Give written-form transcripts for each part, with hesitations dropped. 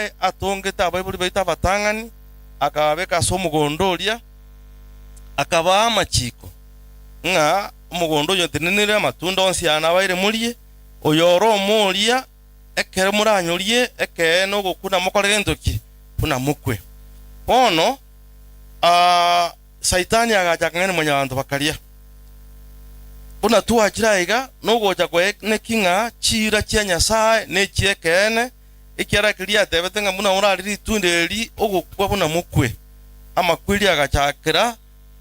nyasaye atongete abaibuli baita abatang'ani akababeka ase omogondoria akabaa amachiko ng'a omogondo oyo tinenire amatunda onsi anabaire murie oyoro omoria ekere muranyorie eke no gukuna mukore gentoki kuna mukwe bono saitani agachakang'ani mwenye bantu bakaria buna tuachiraiga no gocha kwe ne kinga chira chia nyasaye ne chiekene ikiara kiria tebete nga muna urariri tunderi ogukwa buna mukwe amakwiri agachakira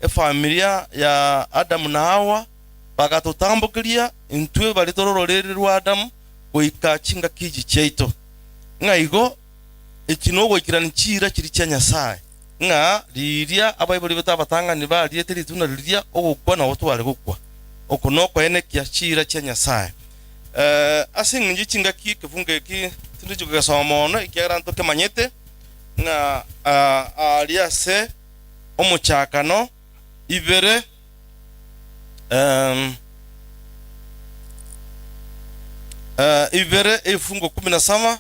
familia ya Adamu na Hawa bagatutambukiria intwe bali torororeri rwa Adamu goika chinga kiji cheito nga igo ekinogo ikirani chira kiri chia nyasaye nga riria abaibuli beta batang'ani bari tiri tuna riria ogukwa na otware gukwa okonoko ene kia chira chia nyasaye asing'inji chinga ki kifunge ki tindi kugasoma mono ikiara ntoke manyete nga aliase omuchakano ibere ibere efungo 17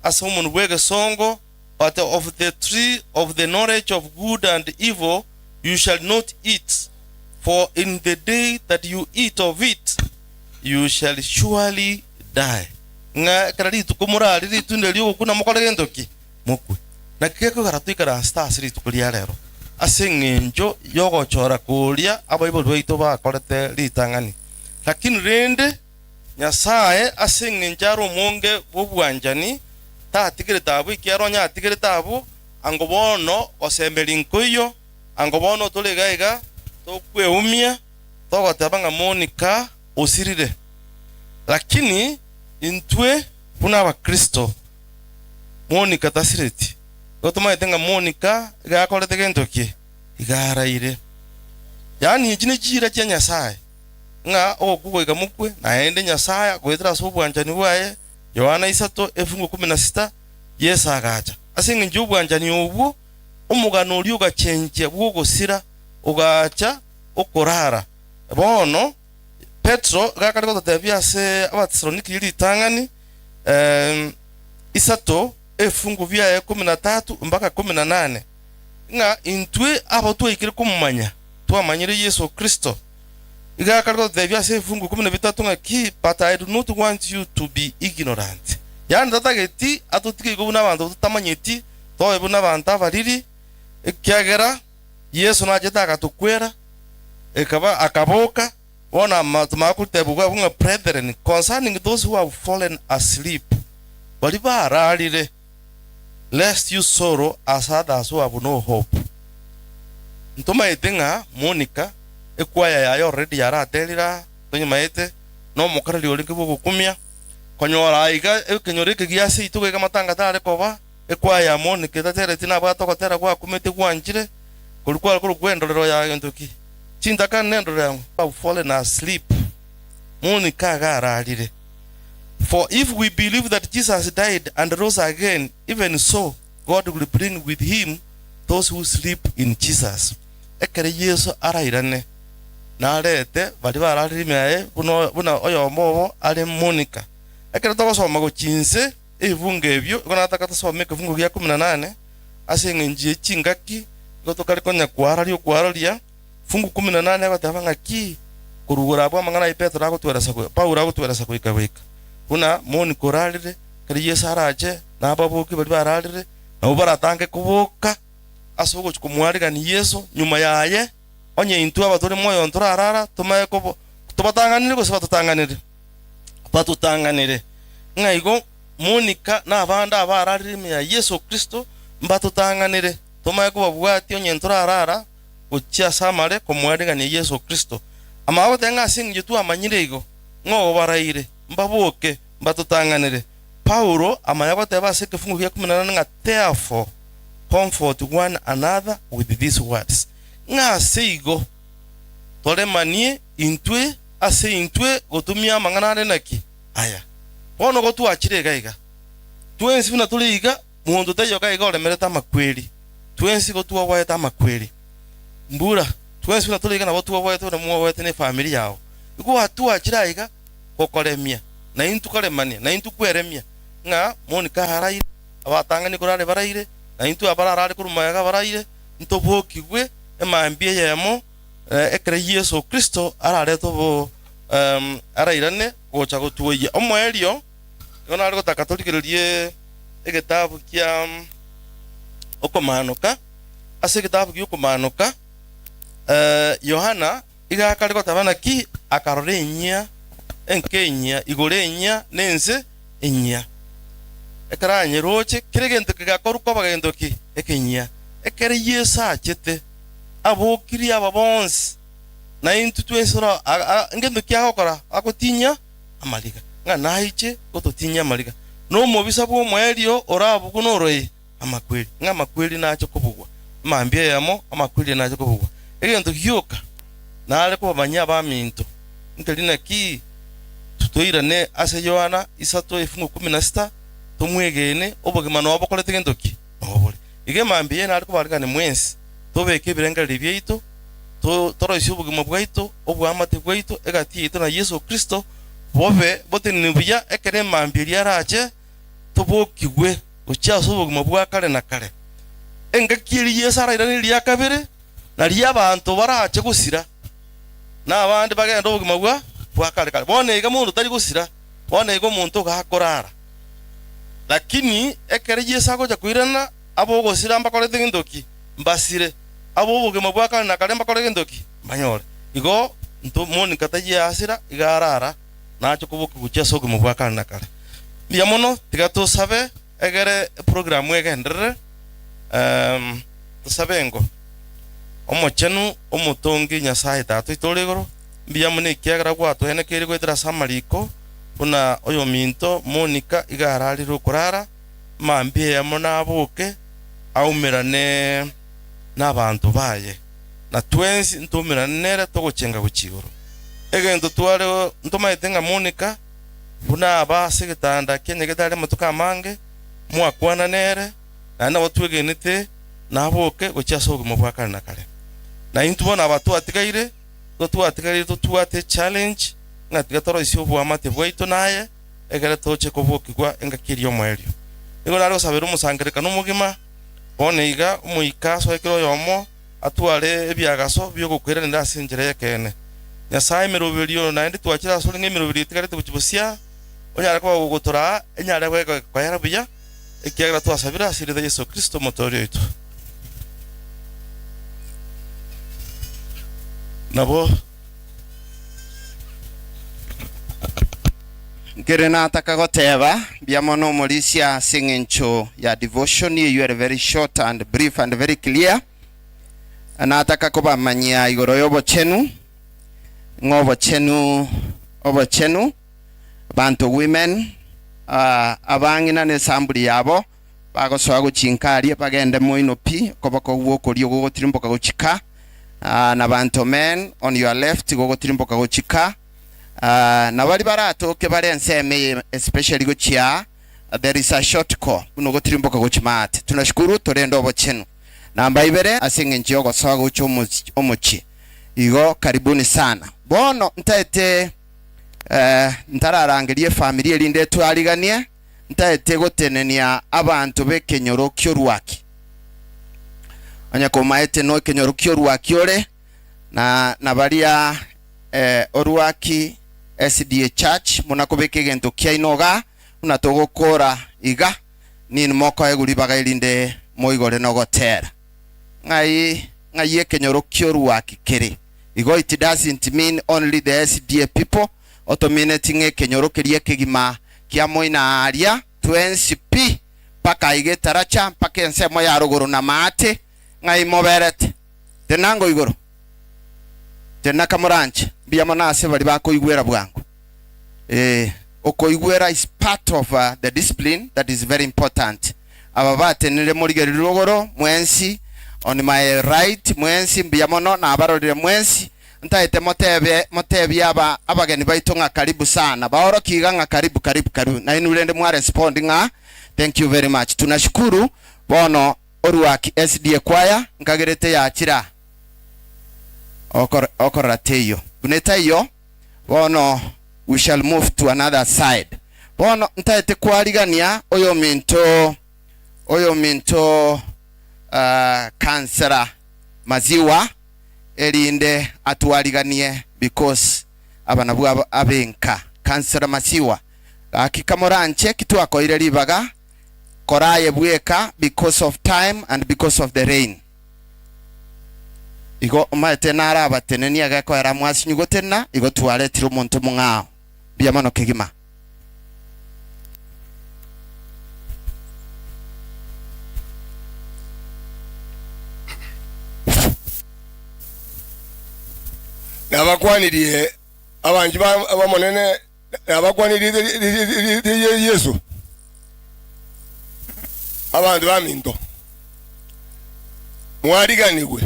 asa umuntu bwege songo but of the tree of the knowledge of good and evil you shall not eat, for in the day that you eat of it you shall surely die. Nga karari tukumura riri tunde liyo kuna mukole gendoki mukwe na keko garatuika ra stars ri tukulia rero aseng'enjo yogochora kuria abaibuli baito bakorete ritang'ani lakini rende nyasaye aseng'enjaro monge bobwanjani tatigire tabu ikiaronya atigire tabu angobono osemberi nkoyo angobono tolegaiga tokweumia togotabanga Monica osirire lakini intwe buna abakristo Monica tasireti gotumaetenga Monica gakorete gentoki igaraire yani ikine chira chia nyasaye nga okugoiga mukwe naende nyasaye gwetera sobwanjani bwaye Yohana 3:16 Yesu agacha asing'inji obwanjani obwo omugano ori ogachenjia bwogosira ogacha okorara bono Petro gakari gototebia ase abatesaloniki ritang'ani isato efungu bya 13 mpaka 18 nga intwe abo twaikire kumumanya twamanyire Yesu Kristo igakari gototebia ase efungu 13 nga ki but I do not want you to be ignorant yani tatageti atotike gobuna abantu tutamanyeti towe buna abantu abariri ekyagera Yesu najeta akatukwera ekaba akaboka Bona matumakutebuga bunga brethren concerning those who have fallen asleep baliba aralire lest you sorrow as others who have no hope. Ntoma etenga Monica ekwaya yayo already yaratelira tonye maete no mukara liolinke bukumya konyora iga ekenyoreke giase ituge matanga tare koba ekwaya Monica tatere tina bato kotera kwa kumete kwanjire kulikuwa kwendolero ya ntoki chindaka nendo yangu have fallen asleep Monica gararire. For if we believe that Jesus died and rose again, even so God will bring with him those who sleep in Jesus. Ekere Yesu arairane na arete bali bararime buna oyo mobo ale Monica ekere togosoma gochinse evunge ebyo konataka tosome kefungo gya 18 aseng'enjie chingaki gotokari konya kwararia fungu 18 batabanga ki kurugura abo mangana Petro agotweresa ko Paulo agotweresa ko ikabeka buna Monica orarire kari Yesu araje na ababuki bali bararire na ubaratange kuboka asogo kumwariga ni Yesu nyuma yaye onye intu abatore moyo ntorarara tumaye ko tubatanganire ko sabatutanganire batutanganire ngaigo Monica na abanda abararire ya Yesu Kristo mbatutanganire tumaye ko babwati onye ntorarara uchia samare kumwariga ni Yesu Kristo amabo tenga singi tu amanyire igo ngo baraire mbabuke mbatutanganire Paulo amayago teba seke fungu ya 18 nga therefore comfort one another with these words nga seigo tole manie intwe ase intwe gotumia mangana naki aya bono go tuachire gaiga twensi bina tuliga mundo tayo gaiga ole mereta makweli twensi go tuwa waeta makweli mbura twensi bina tuliga na watu waeta na muwa waeta ne familia yao iko atu achiraiga kokoremia na intu kolemania na intu kweremia nga Monica harai abatangani kurare baraire na intu abararare kurumayaga baraire ntobokigwe emambie yemo ekere Yesu Kristo arare tobo arairane gocha gotuoya omwerio yona ari gotaka turikiririe egitabu kia okomanuka ase egitabu kia okomanuka Yohana igakari gotabana ki akarore enyia enkenya igore enyia nense enyia ekaranye roche kire gento kigakoruka bagendo ki ekenya ekere Yesu achete abokiri ababonsi na intu twesora ngendo kyakora akotinya amaliga nga naiche gototinya amaliga no mobisa bwo mwerio orabu kunoroye amakweli nga makweli nacho kubugwa mambye yamo amakweli nacho kubugwa egento kyoka nale ko banya baminto ntelina ki tutoirane ase Yohana 3:16 tumwegene obogimano obokorete gento ki obole ige mambye nale ko barikane mwensi tobeke birengari byito toroisi ubugima bwaito obwamate bwaito egati yito na Yesu Kristo bobe botenibya ekere mambiri arache tobokigwe uchaso ubugima bwa kare na kare engakiri Yesu arairani lya kabere na lya abantu barache gusira na abandi bagenda ubugima bwa kare kare bone iga mundu tari gusira bone igo muntu gakorara lakini ekere Yesu agoja kuirana abo gusira mbakorete ndoki mbasire abo ubugima bwa kare na kare mbakorete ndoki banyore igo nto moni kataji asira igarara nacho kubuka gucheso ubugima bwa kare na kare bia mono tigato sabe egere programu egendere tusabengo omochenu omutongi Nyasaye tatu itolegoro bia mone kiagara gwato ene kiri gwetera samariko kuna oyo minto Monica igarari rukurara mambie yamona abuke aumirane n'abantu baye na twensi ntumirane nere togocenga guchigoro egento tware ntumaitenga Monica buna aba sigitanda kenye getare mutuka mange mwakwana nere na watwegenete naboke gochaso ubugima bwa kare na kare na intubona abatu atigaire tuwate challenge ngatiga toroisi obwamate bwaito naye egere toche kobokigwa engakiri omwerio igo naro sabera omusangirika n'omugima one iga omuikaso ekiro yomo atware ebyagaso byogokwera nda asinjire yekene Nyasaye meroberio naende twachira sori ngemeroberi tigare tubuchibusia onyara kwa gugotora enyara bwego kwayara buya ekiagra twasabira asirida Yesu Kristo motorio itu nabo ngere nataka goteba biamono Morisia singencho ya devotion you are very short and brief and very clear nataka kubamanyia igoro yobo chenu obo chenu bantu women abangina ne sambuli yabo bagoswa guchinkari bagende moino pi kobako gwokorio gogotirimboka guchika na bantu men on your left gogotirimboka guchika na bali baratoke bari enseme especially guchia there is a short call uno gotirimboka guchimate tunashukuru torendo obo chenu namba ibere asingenjio gosoga gucho omuchi igo karibuni sana bono ntaete ntararangerie family elinde twariganie ntaete gotenenia abantu bekenyoro kyorwaki anya komaete no kenyoro kyorwaki ore na baria orwaki SDA Church munakobeke gento kiainoga unatogokora iga nini moko eguri bagairinde moigore no gotera ngai ekenyoro kyorwaki kere igo it doesn't mean only the SDA people autominating ekenyoro kerie kegima kia moina aria 20p paka igetaracha paka ensemo ya ruguru na mate ngai moberete tenango igoro tenaka muranche bia manase bali bakoigwera bwangu okoigwera is part of the discipline that is very important ababate nile morigeri ruguru mwensi on my right mwensi bia mono na abarorire mwensi ntaite motebi abageni baitonga karibu sana baoro kiga karibu na inulende mwa responding thank you very much tunashukuru bono orwaki SDA kwaya ngagerete ya chira okorateyo bunetayo bono we shall move to another side bono ntaite kwarigania oyo minto oyo minto kansera Maziwa elinde atualiganie because abana bwa abenka kansera Maziwa akikamoranche kitwakoire libaga koraye bweka because of time and because of the rain igo omate nara abateneni agako era mwasi nyugotena igo twaletira omuntu mungao biamano kigima nabakwaniriye abanji bamonene nabakwaniriye Yesu abantu baminto mwariganiwe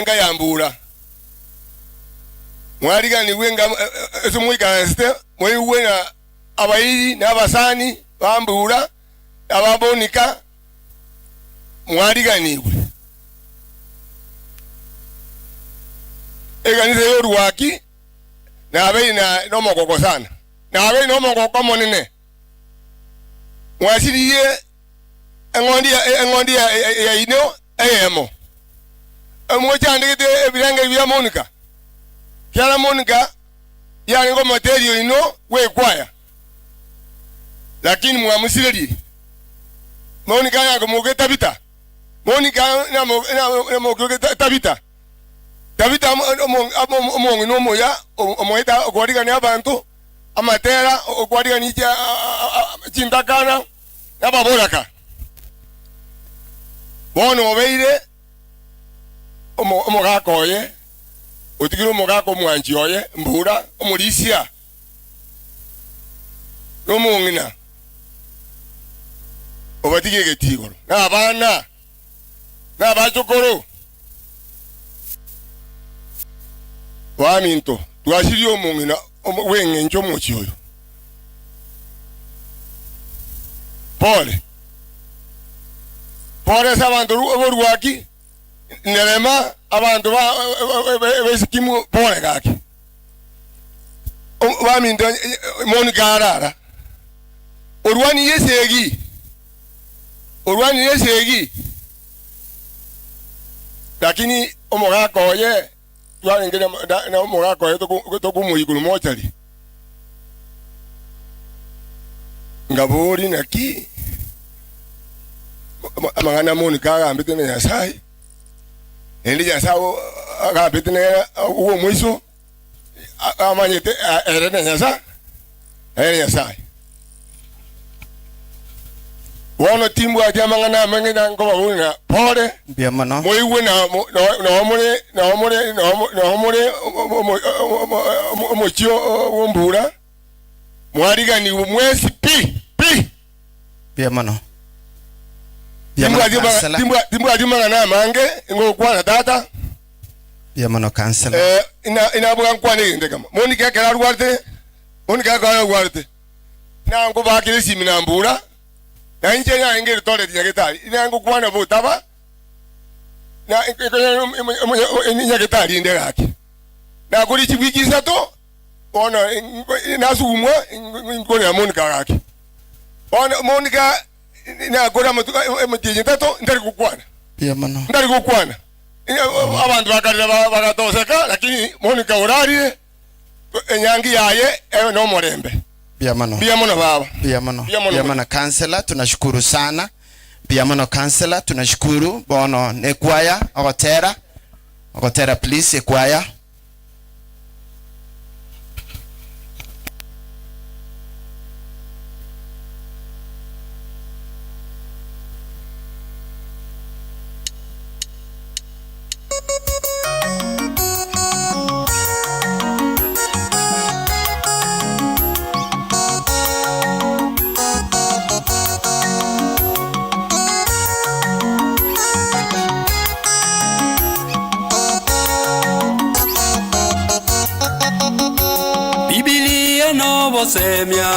nga yambura mwariganiwe nga ezumwikanste mwiwe na abayiri n'abasani bambura ababonika mwariganiwe eganise yorwaki nabe na nomokoko sana nabe nomokoko monene mwasiriye engondi ya ino eyemo amwachandikite ebiranga bya Monica kyala Monica yani ngo material ino wekwaya lakini mwamusireli Monica yango mugeta bita Monica na mugeta tabita Davida omongi no moya omoita okwariga ni abantu amatera okwariga ni chindakana nababoraka bono obeire omogakoye otigiro omogako mwanji oye mbura omulisia no mongina obatige getigoro nabana nabachokoro waminto twashiriyo omongina wengenjo mochioyo pole sabantu oborwaki nerema abantu besikimu pole kaki waminto Monica arara orwani yesegi lakini omogakoye twalengera na omogakoye tokumuigulu mochari ngabori naki amagana Monica agambite na Nyasaye endi Nyasaye agambite na uwo mwiso amanyete ere na Nyasaye wono timbu ati amangana amangena ngoba wuna pole biamano moiwe na omore mochio wombura mwarigani mwesi pi biamano timbu ati mangana mange ngo kwana tata biamano cancel ina buga kwane ndekama Monica kera rwarte na ngo bakire simina mbura na inje ya ingeri tole nyaketali inango kwana butaba na nyaketali inde gaki na kuri chibwikiza to ona nasumwa ngone ya Monica gaki ona Monica na gora mutije tato ndari kukwana biamano ndari kukwana abantu bakarira bagatoseka lakini Monica urari enyangi yaye no morembe biamano baba biamano kansela tunashukuru sana biamano kansela tunashukuru bono nekwaya ogotera please ekwaya Semia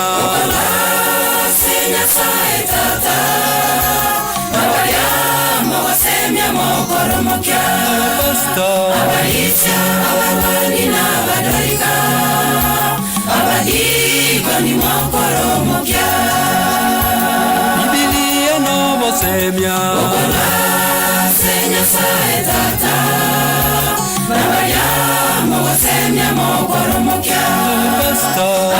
Senya saetata Mawaya Mawasemia Mokoromokia Abaisha Abawani na Badorika Abadiko ni Mokoromokia Biblia wasemya senya sae tata Nabayamo wasemya mokoromokia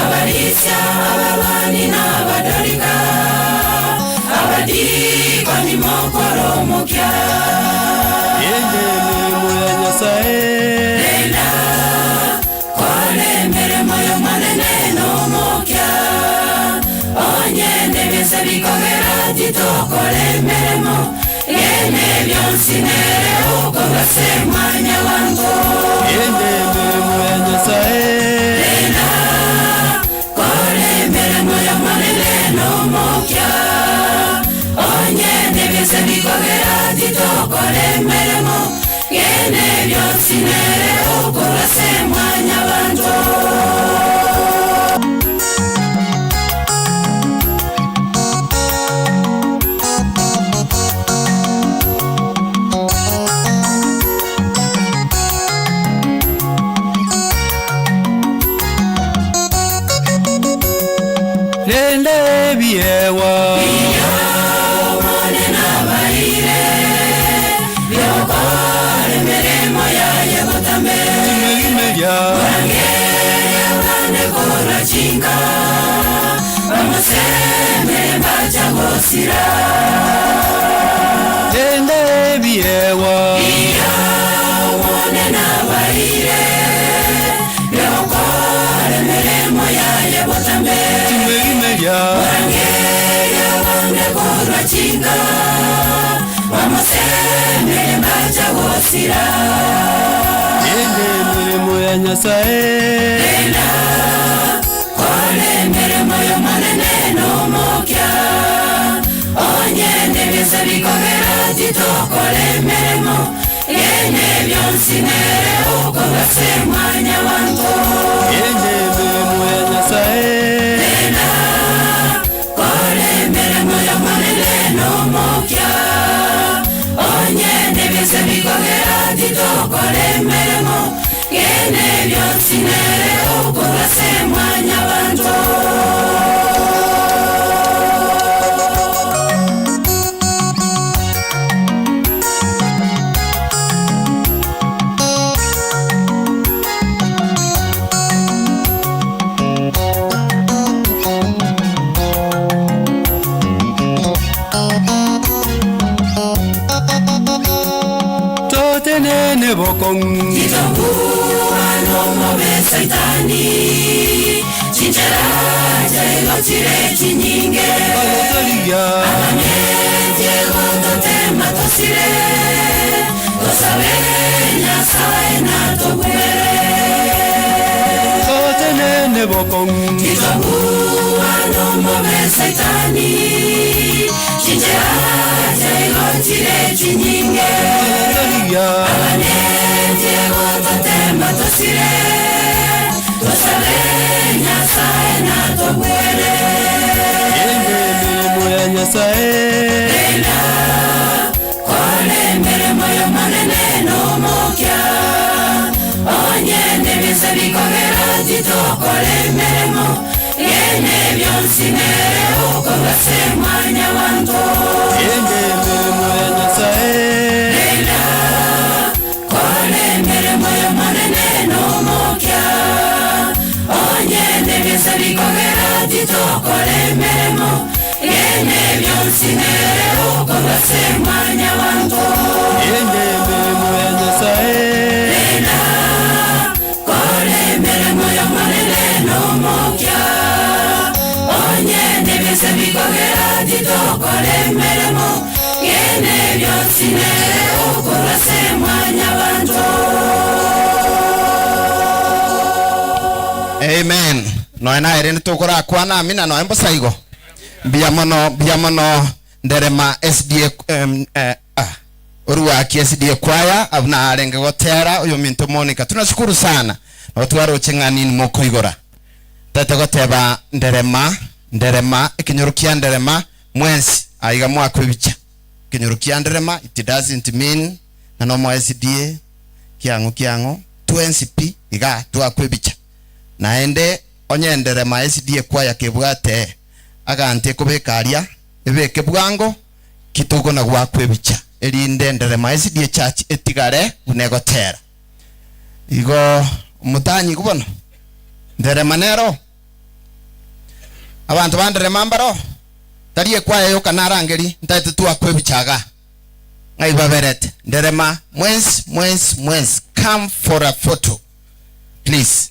Abarisya abalwani n'abadorika Abadiko ni mokoromokia Yende mirimo ya Nyasaye Lenda kole mirimo yo manene n'omokia Onyende byose bikogera titokole mirimo Yende byonsinere uko basemanya wango Yende mirimo ya Nyasaye Lenda kole mirimo yo manene n'omokia Onyende byose bikogera titokole mirimo Yende byonsinere uko basemanya wango Rende biewa Mone na baire Yokore meremo ya yebotambe Tumegimeja Wangere wane kora chinga Wamuseme mbacha gosira Rende biewa Mone na baire Yokore meremo ya yebotambe Tumegimeja Wangere wane kora chinga Wamuseme mbacha gosira Yende mirimo ya Nyasaye Lenda kole mirimo yo manene n'omokia Onyende byose bikogera titokole mirimo Yende byonsinere uko basemanya wango Yende mirimo ya Nyasaye Lenda kole mirimo yo manene n'omokia Onyende byose bikogera titokole mirimo Yende byonsinere uko basemanya wango Totenene bokong Titokuwa nomobe saitani Chinchera jailo chire chinyinge Alotoliga Diego tote matosire Tosabe nyasae na tokumere Totenene bokong Titokuwa nomobe saitani Chinchera jailo chire chinyinge Alotoliga Diego tote matosire Tosabe nyasae na tokumere Yende mirimo ya Nyasaye Lenda kole mirimo yo manene n'omokia Onyende byose bikogera titokole mirimo Yende byonsinere uko basemanya wango Yende mirimo ya Nyasaye Lenda kole mirimo yo manene n'omokia Onyende byose bikogera titokole mirimo Yende byonsinere uko basemanya wango Yende mirimo ya Nyasaye Lenda kole mirimo yo manene n'omokia Onyende byose bikogera titokole mirimo Yende byonsinere uko basemanya wango Amen. Noena ereni tukura kwana amina no embo saigo. Biamono nderema SDA Oruwa SDA kwaya abna arenge gotera uyo minto Monica. Tunashukuru sana. Na watu waro chengani ni moko igora. Tete goteba nderema ikinyorukia nderema mwensi aiga mwako bicha. Kinyorukia nderema it doesn't mean na no mo SDA kiango twensipi iga twakwe bicha. Naende onyendere ma SDA kwaya kebwate agante kubekaria ebeke bwango kitugo na gwakwe bicha erinde nderema SDA church etigare unegotera igo mutanyi kubona nderema nero abantu banderema mbaro tariye kwaye yo kanarangeri ntete tu akwe bichaga ngai baberete nderema mwens come for a photo please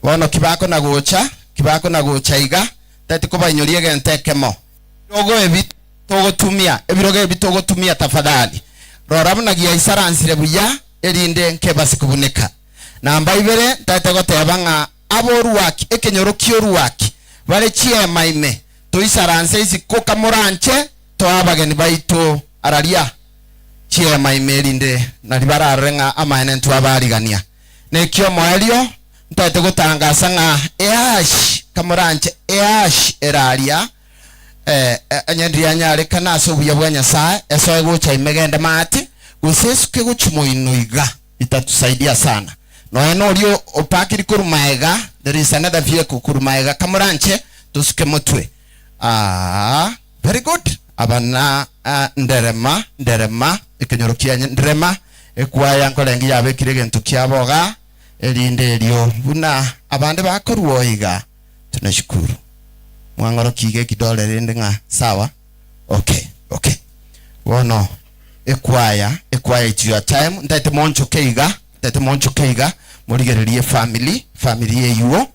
wono kibako na gocha iga tete kuba inyorie gentekemo rogo ebit togo tumia tafadhali rorabuna giya isaransire buya erinde nkebasi kubuneka namba ibere tete gotebanga aboruwaki ekenyorokio ruwaki bale chie maime to isaranse isikoka moranche to abageni baito araria chie maime erinde nalibararenga amaene ntu abarigania nekio moelio tete gotangasa nga eash kamoranche eash eraria anyandria nyare kana so buya bwa Nyasaye eso gocha imegenda mati gusesuke guchimoinuiga itatusaidia sana no eno rio opakiri kurumaega there is another vehicle kurumaega kamuranche tusuke mutwe very good abana nderema ikinyorokia nderema ekwaya nkolengi yabe kiregento kyaboga erinde rio buna abande bakoruoiga tunashukuru mwangoro kige kidole rende nga sawa okay wono ekwaya it's your time ndate moncho keiga murigererie family yeyo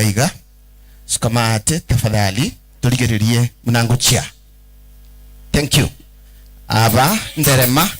iga sukamate tafadhali turigererie munanguchia thank you aba nderema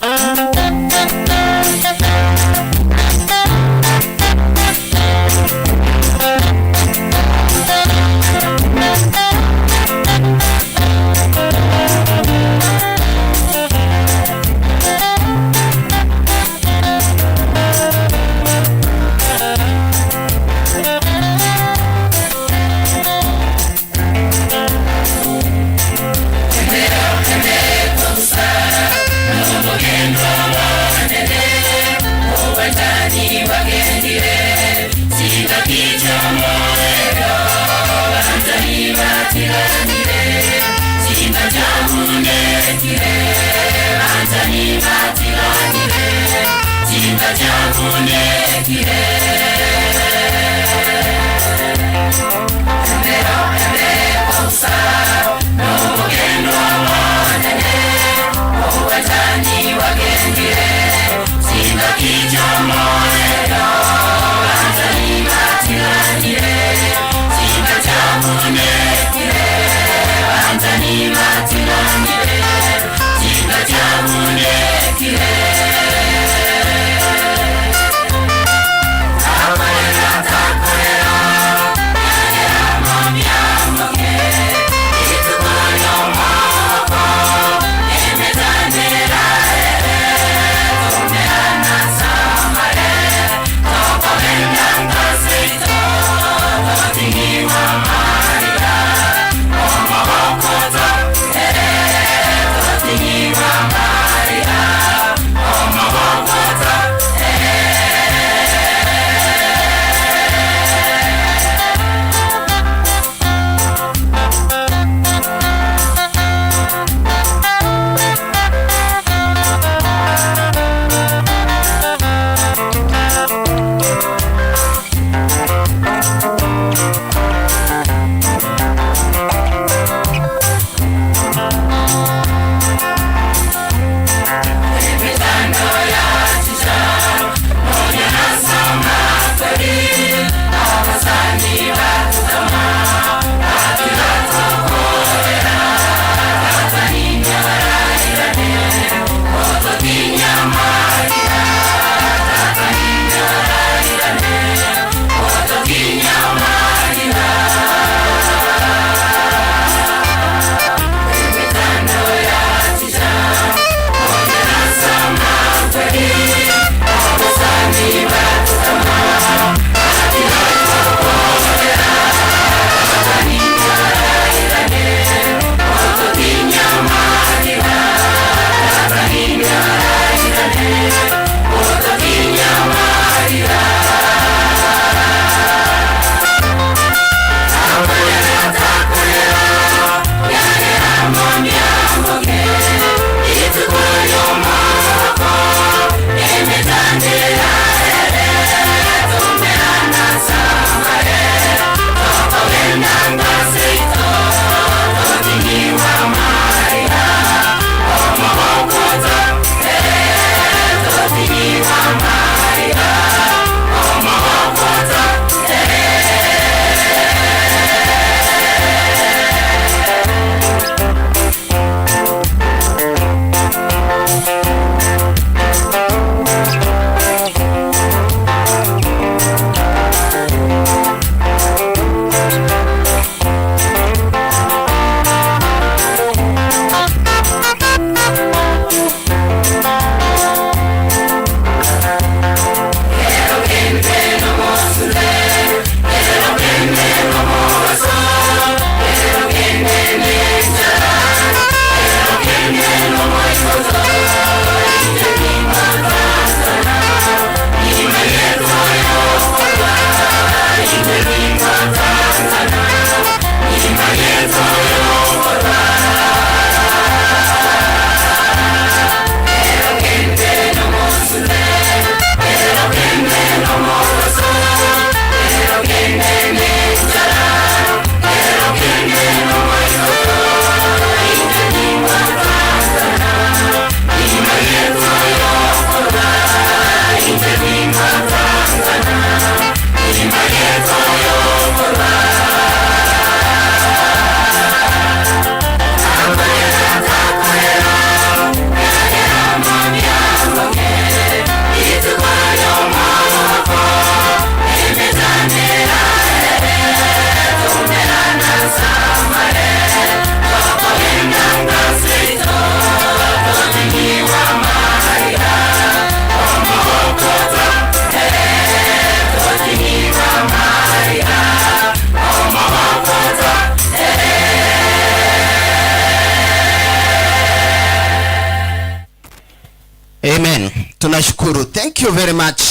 Amen. Tunashukuru. Thank you very much.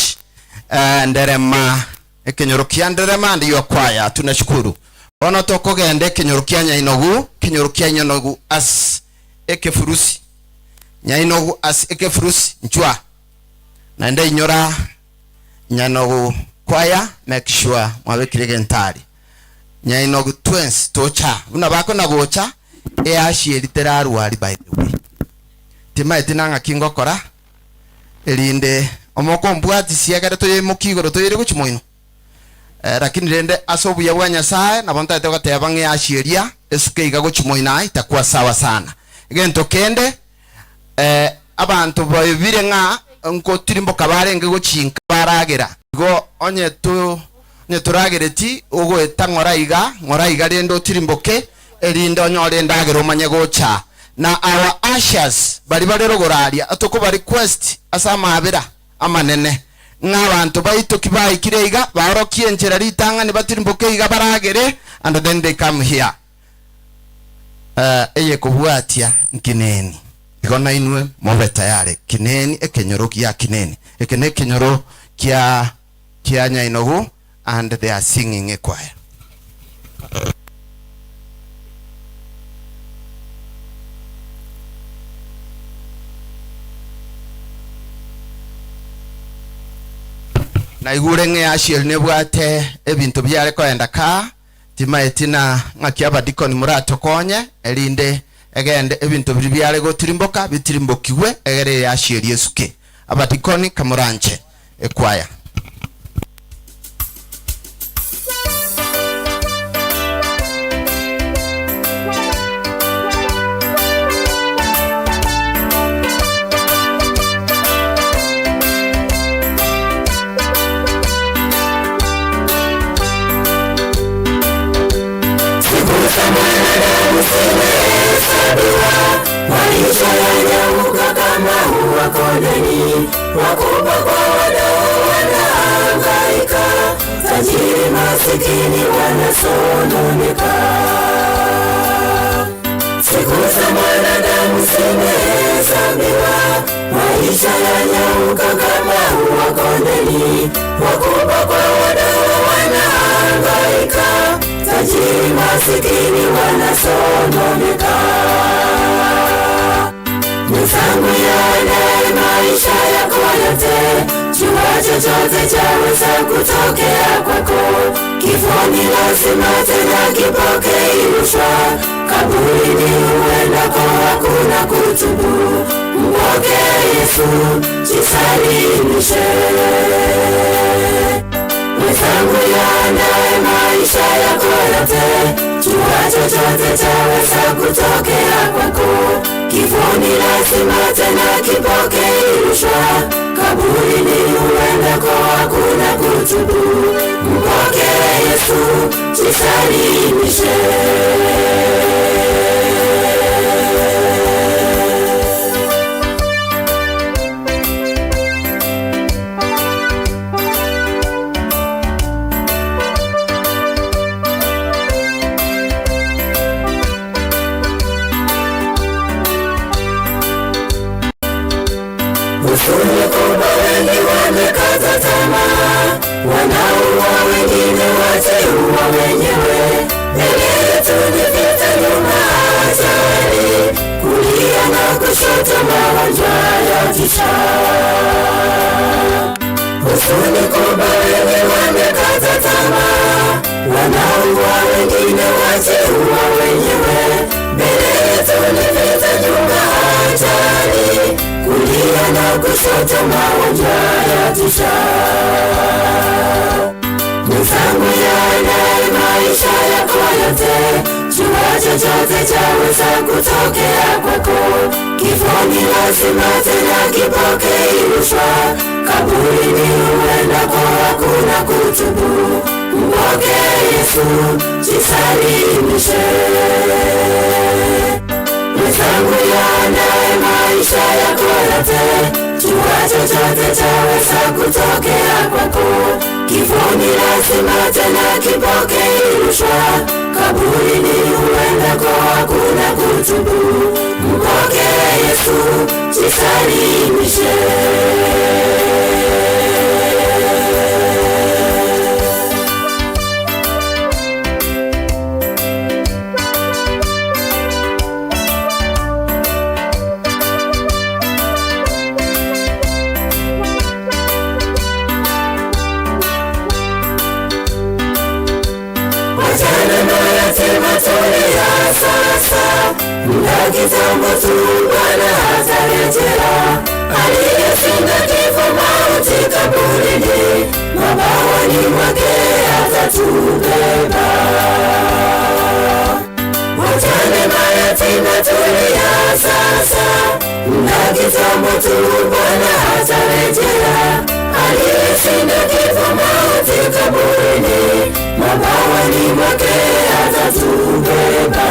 Nderema ekenyorokia nderema ndiyo kwaya. Tunashukuru. Ono toko gende kenyorokia Nyainogu as ekefurusi. Nyainogu as ekefurusi nchua. Na nde inyora Nyainogu kwaya, make sure mwabekirege ntari. Nyainogu twins tocha. Una bako na gocha ashi literaru wali by the way. Tima etinanga kingo kora elinde omoko mbwati siagara toye mukigoro toyere guchimoino. Lakini rende asobu ya wanya sae na bonta etoka tebange ashiria esuke igago chimoina itakuwa sawa sana. Gento kende abantu babire nga nko tirimbo kabare ngego chinka baragera. Go onye turagereti ogo etangora iga rendo tirimboke elinde onyore ndagero manyegocha. Na our ushers bari rogoraria atoko request asama abira amanene n'abantu bayito kibaye kireiga barokiye nchera ritanga ne batirimboke iga baragere and then they come here eye kubwatia nkineni igona inwe mobe tayari kineni ekenyoroki ya kineni ekene kenyoro kia Nyainogu and they are singing a choir. Na igurenge ashir nebwate ebintu byare kwenda ka tima etina ngakia badikoni murato konye elinde egende ebintu byare go tirimboka bitirimbokiwe egere yashir Yesuke abadikoni kamuranche ekwaya. Maisha yanauka kama huwa kondeni, wakubwa kwa wadogo wanahangaika, tajiri masikini wanasononeka. Siku za mwanadamu zimehesabiwa, maisha yanauka kama huwa kondeni, wakubwa kwa wadogo wanahangaika, tajiri masikini wanasononeka. Mizangu yale maisha yako yote, jua chochote chaweza kutokea kwako. Kifoni lazima tena kipokee rushwa, kaburini huendako hakuna kutubu. Mpokee Yesu, jisalimishe. Mizangu yale maisha yako yote, jua chochote chaweza kutokea kwako. Kifoni lazima tena kipokee rushwa, kaburini huendako hakuna kutubu. Mpokee Yesu, jisalimishe. Usuni kubwa wengi wamekata tamaa, wanaua wengine wateua wenyewe. Mbele yetu ni vita, nyuma ajali, kulia na kushoto magonjwa yatisha. Usuni kubwa wengi wamekata tamaa, wanaua wengine wateua wenyewe. Mbele yetu ni vita, nyuma ajali, kulia na kushoto magonjwa yatisha. Mizangu yale maisha yako yote, jua chochote chaweza kutokea kwako. Kifoni lazima tena kipokee rushwa, kaburini huendako hakuna kutubu. Mpokee Yesu, jisalimishe. Mizangu yale maisha yako yote, jua chochote chaweza kutokea kwako. Kifoni lazima tena kipokee rushwa, kaburini huendako hakuna kutubu. Mpokee Yesu jisalimishe. Tulia sasa, muda kitambo tu Bwana atarejea. Aliyeshinda kifo, mauti, kaburini, mabawani mwake atatubeba. Wajane mayatima, tulia sasa, muda kitambo tu Bwana atarejea. Aliyeshinda kifo, mauti, kaburini, mabawani mwake atatubeba.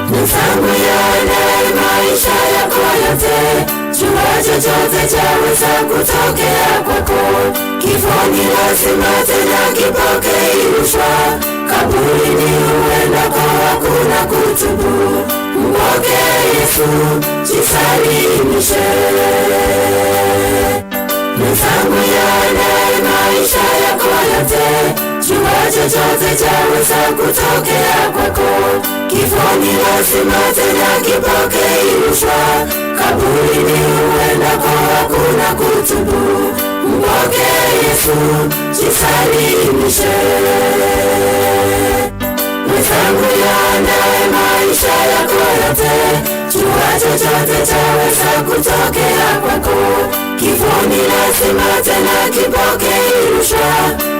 Mipango yale maisha yako yote, jua chochote chaweza kutokea kwako. Kifo ni lazima tena kipokee rushwa, kaburini uendako hakuna kutubu. Mpokee Yesu, jisalimishe. Mipango yale maisha yako yote, jua chochote chaweza kutokea kwako. Kifo ni lazima tena kipokee rushwa, kaburini uendako hakuna kutubu. Mpokee Yesu, jisalimishe. Mipango yale maisha yako yote, jua chochote chaweza kutokea kwako. Kifo ni lazima tena kipokee rushwa,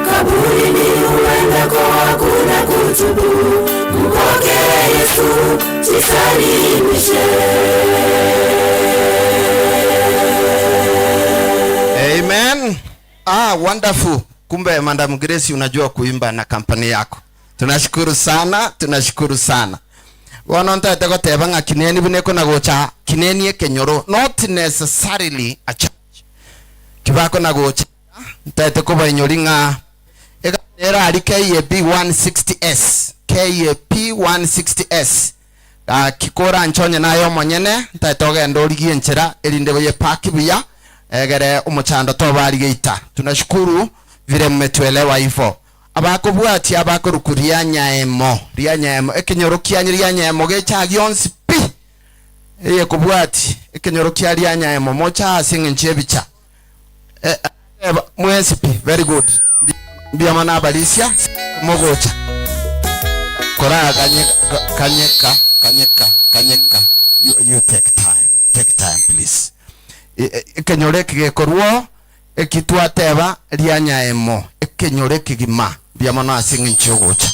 kaburini uendako hakuna kutubu. Mpokee Yesu, jisalimishe. Amen. Wonderful. Kumbe Madam Grace unajua kuimba na kampani yako. Tunashukuru sana, tunashukuru sana. Wanonta teko tebanga kineni buneko na gocha kineni kenyoro, not necessarily a church. Kibako na gocha ntate ko banyoringa era ali KAP 160S KAP 160S kikora nchonye nayo monyene ntate ndorigie nchera elinde goye paki buya egere umuchando tobari geita. Tunashukuru vile mmetuelewa hivyo. Abakobwati abakorukuria nyaemo ekenyorokia nya nyaemo gecha gionsi pi eye kubwati ekenyorokia ria nyaemo mocha asinge nchebicha mwesi pi very good bia mana balisia mogocha kora kanyeka you take time please ekenyoreke gekorwo ekitwa teba ria nyaemo ekenyoreke gima bia mana asinge nchogocha.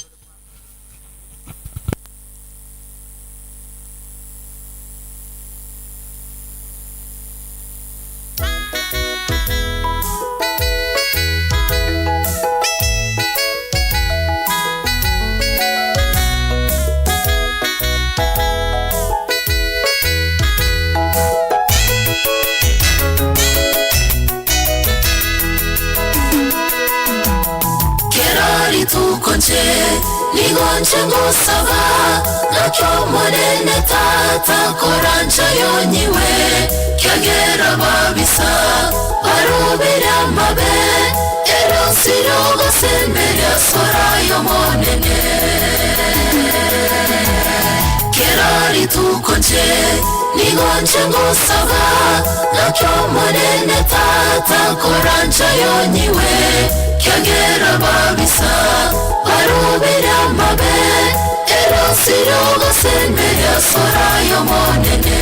Tukonche ligonche ngosava nakyo monene tata korancha yonyiwe kyagera babisa barubira mabe erosirogo sembere sorayo monene kerari tukonche ligonche ngosava nakyo monene tata korancha yonyiwe kyagera babisa barubira mabe erosirogo sembere sorayo monene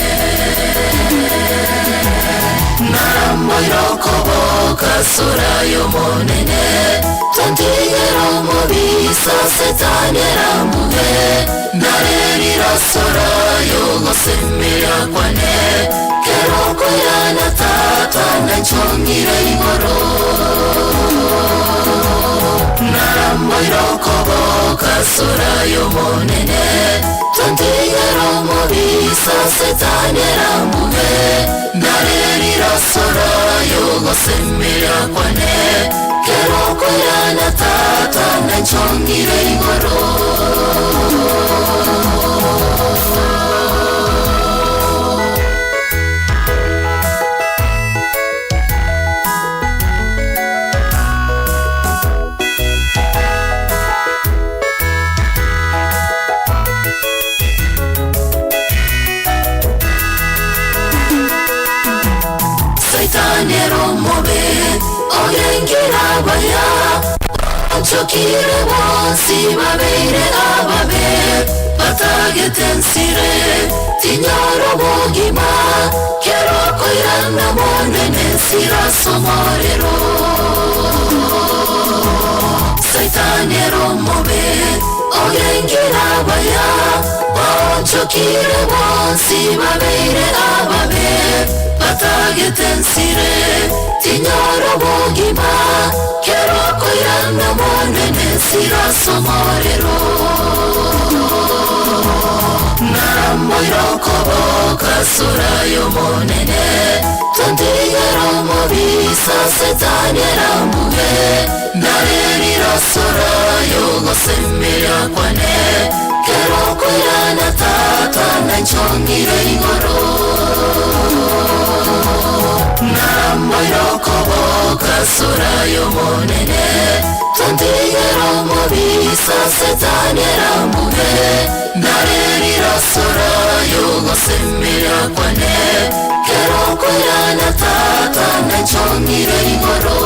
naramoirokoboka sorayo monene tontigero mobisa setanera mube narerira sorayo gosembera kwane keroko yana tata nachongire igoro naramoirokoboka sorayo monene tontigero mobisa setanera mube narerira sorayo gosembera kwane keroko yana tata nachongire igoro baya chokire bonsi babeire ababe batagitensire tinyoro bogima kero koirana monene sira somorero Saitanero mobe ogengira baya chokire bonsi babeire ababe batagitensire tinyoro bogima kero koirana monene sira somorero Namoiro kobo kasura yo monene Tondigero mobisa setanera muge Nareri rasura yo gosemira kwane Kero koirana tata nanchongire igoro Namoiro kobo kasura yo monene Tondigero mobisa setanera muge Nareri rasura yo gosemira kwane Kero koirana tata nanchongire igoro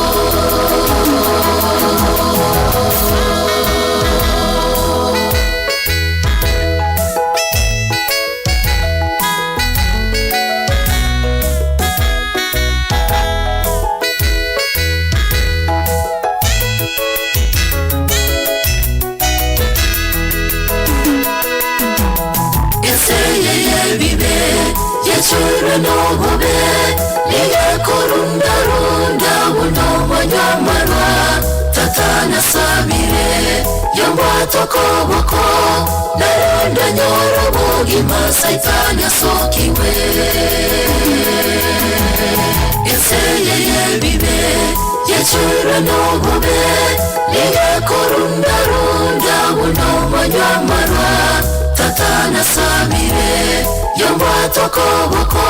Yechura no gobe Liga korunda runda Uno manyamarwa Tatana sabire Yomba toko boko Narunda nyoro bogi Masaitanya sokiwe Yeseye yebibe Yechura no gobe Liga korunda runda Uno manyamarwa Tatana sabire Yomba toko boko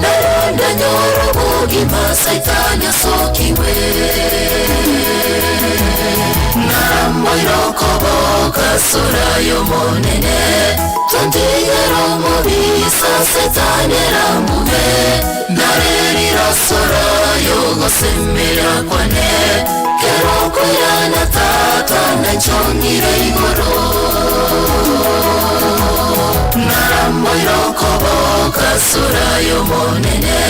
Narunda nyoro bogi Masaitanya sokiwe Namoiro kobo kasura yo monene Tondigero mobisa setanera muge Nareri rasura yo gosemira kwane Kero koirana tata nanchongire igoro Namoiro kobo kasura yo monene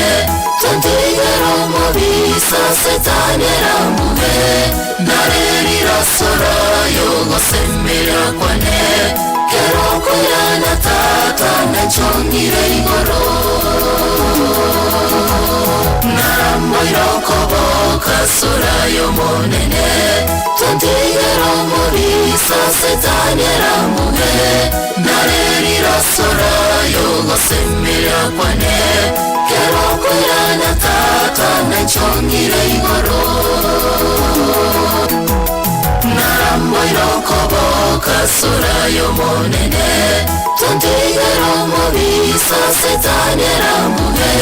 Tondigero mobisa setanera muge Nareri rasura yo gosemira kwane Kero koirana tata nanchongire igoro Namoiro kobo kasura yo monene Tondigero mobisa setanera muge Nareri rasura yo gosemira kwane Kero koirana tata nanchongire igoro Namoiro kobo kasura yo monene Tondigero mobisa setanera muge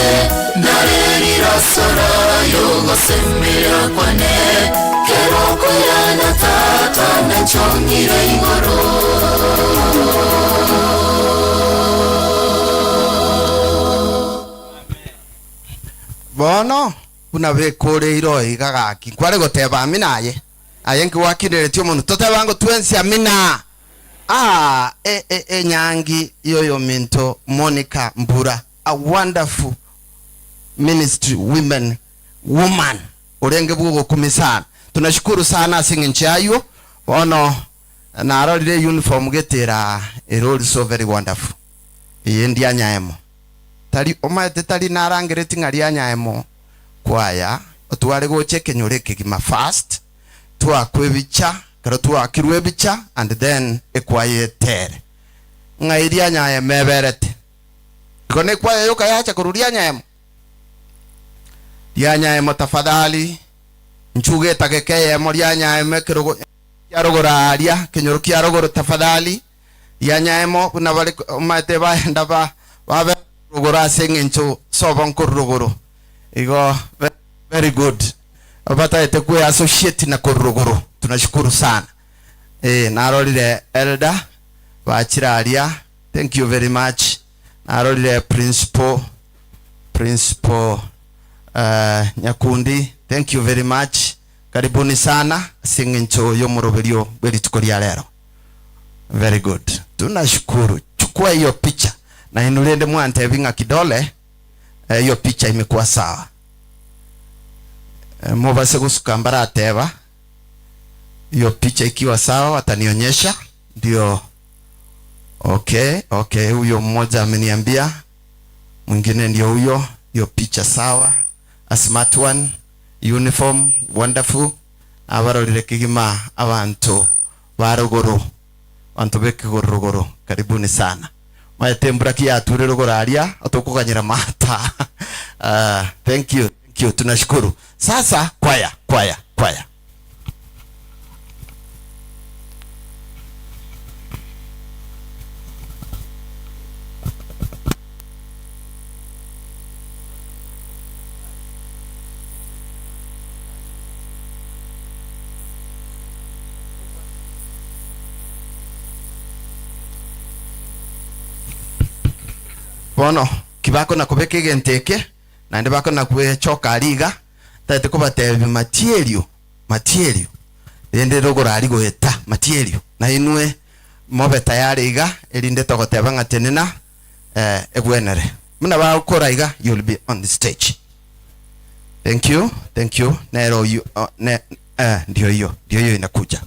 Nareri rasura yo gosemira kwane Kero koirana tata nanchongire igoro Bono kuna bekore iro igagaki kware goteba aminaye ayenki wakireretio muntu totebango twensi amina nyangi yoyo minto Monica Mbura, a wonderful ministry woman urenge bugo kumisana. Tunashukuru sana singinchi ayo bono na arorire uniform getera eroli so very wonderful yendi anyaemo tari omaete tari narangireti ngari anyaemo kwaya otware goche kenyoreke gima fast twakwebicha karo twakirwebicha and then ekwayetere ngairi anyaemo eberete kone kwaya yoka yacha kurudia anyaemo yanyaemo tafadhali nchuge takekeye morianya emekirogo yarogoraria kenyoro kiarogoro tafadhali yanyaemo kuna bali mate baenda ba rogora sengencho sobon korogoro igo very good abata etekwe associate na korogoro tunashukuru sana narorire elder bachiraria thank you very much narorire principal Nyakundi, thank you very much. Karibuni sana singincho yo muroberio beli tukolia lero. Very good. Tunashukuru. Chukua hiyo picha na inulende mwante vinga kidole. Hiyo picha imekuwa sawa. Mobase kusukambara ateva. Hiyo picha ikiwa sawa watanionyesha. Ndio. Okay, huyo mmoja ameniambia. Mwingine ndio huyo. Hiyo picha sawa. A smart one. Uniform, wonderful. Abarolire kigima abantu barogoro. Abantu bekigorogoro. Karibuni sana. Mayatembura kia ature rogoraria atokuganyira mata. Thank you. Tunashukuru. Sasa kwaya. Bono kibako na kubeke genteke na ndibako na kwe choka liga tate kubate material ende rogora aligo heta material na inwe mobe tayari iga elinde tokoteba ngatenena egwenere muna ba ukora iga, you'll be on the stage. Thank you nero you ndio hiyo inakuja.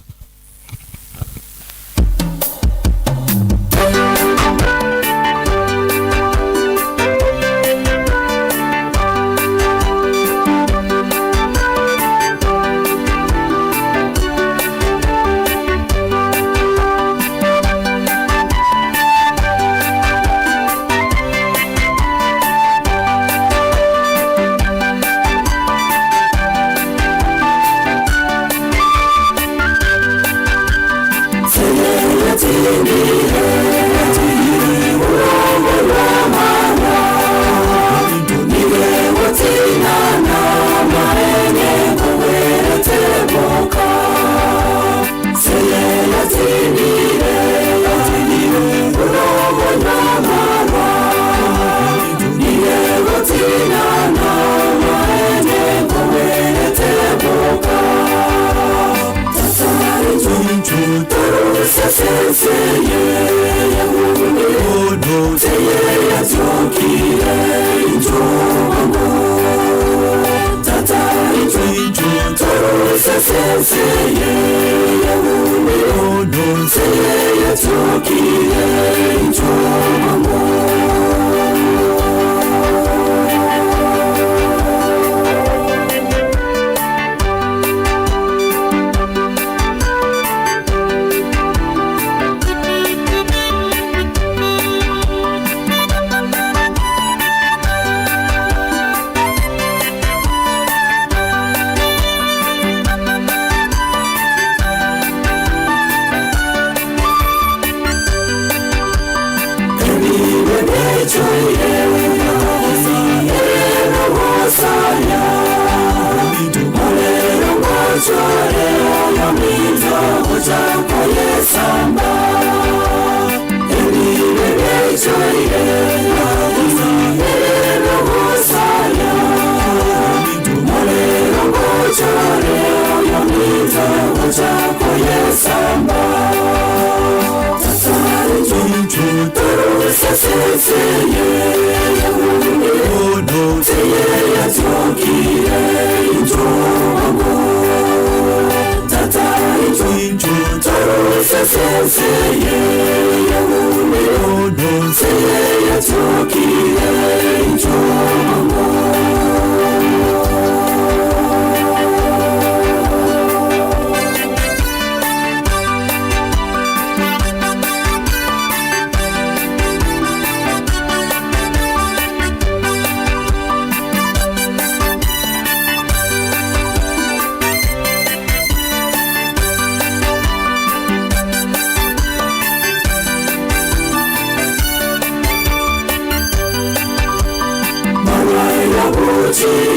Chile,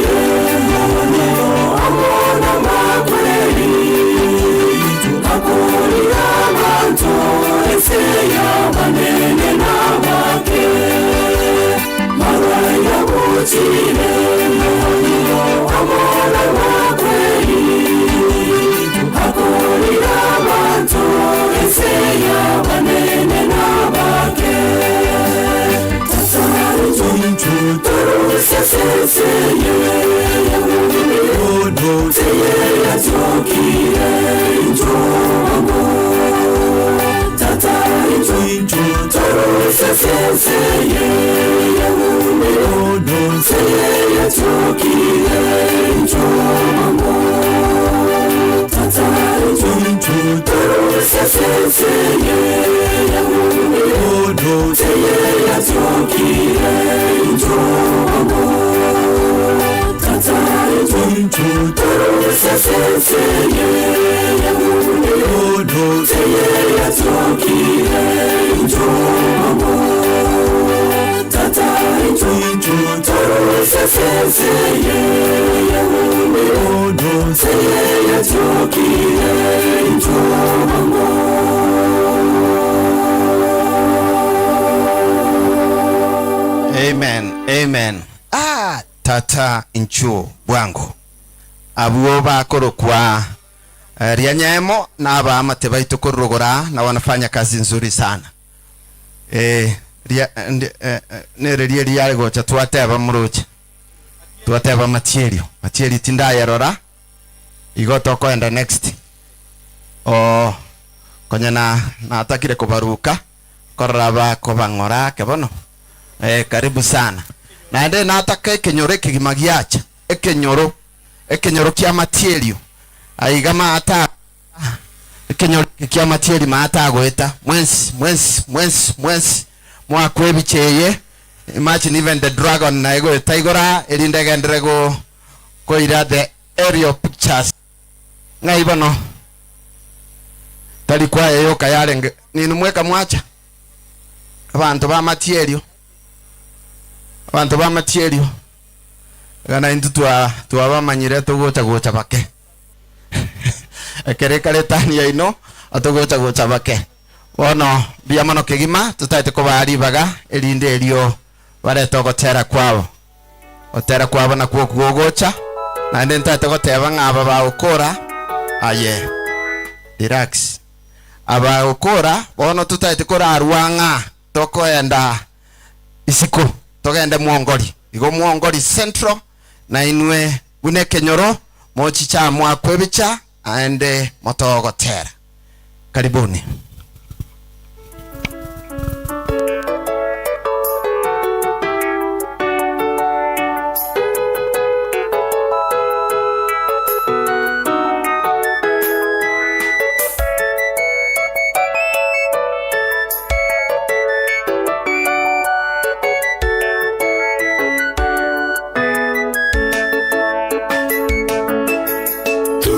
amor, amor, amor, Amen, amen. Tata inchuo bwangu abuo bakoro kwa rianyemo na aba amate baitu kurugura na wanafanya kazi nzuri sana. Nererie riago cha twateba muruche twateba material tinda yarora igoto kwenda next konya na atakire kubaruka koraba kobangora kebono. Karibu sana. Na ende nataka ekenyoro kigimagiacha ekenyoro kia material aigama ata ekenyoro kia material maata goeta mwensi mwakwebicheye. Imagine even the dragon na ego taigora elindege ndrego koira the aerial pictures ngaibono talikuwa yoka yale ninu mweka mwacha abantu ba material gana intu twabamanyire tugocha bake ekereka letania ino atugocha bake wono biamano kigima tutaite kubari baga elinde elio bareto gotera kwabo na kugocha na ndenta goteba ngaba ba ukora aye relax aba ukora wono tutaite kora arwanga tokoenda isiko togenda muongori igo muongori central na inwe bune kenyoro mochicha mwakwebicha ande motogotera. Karibuni.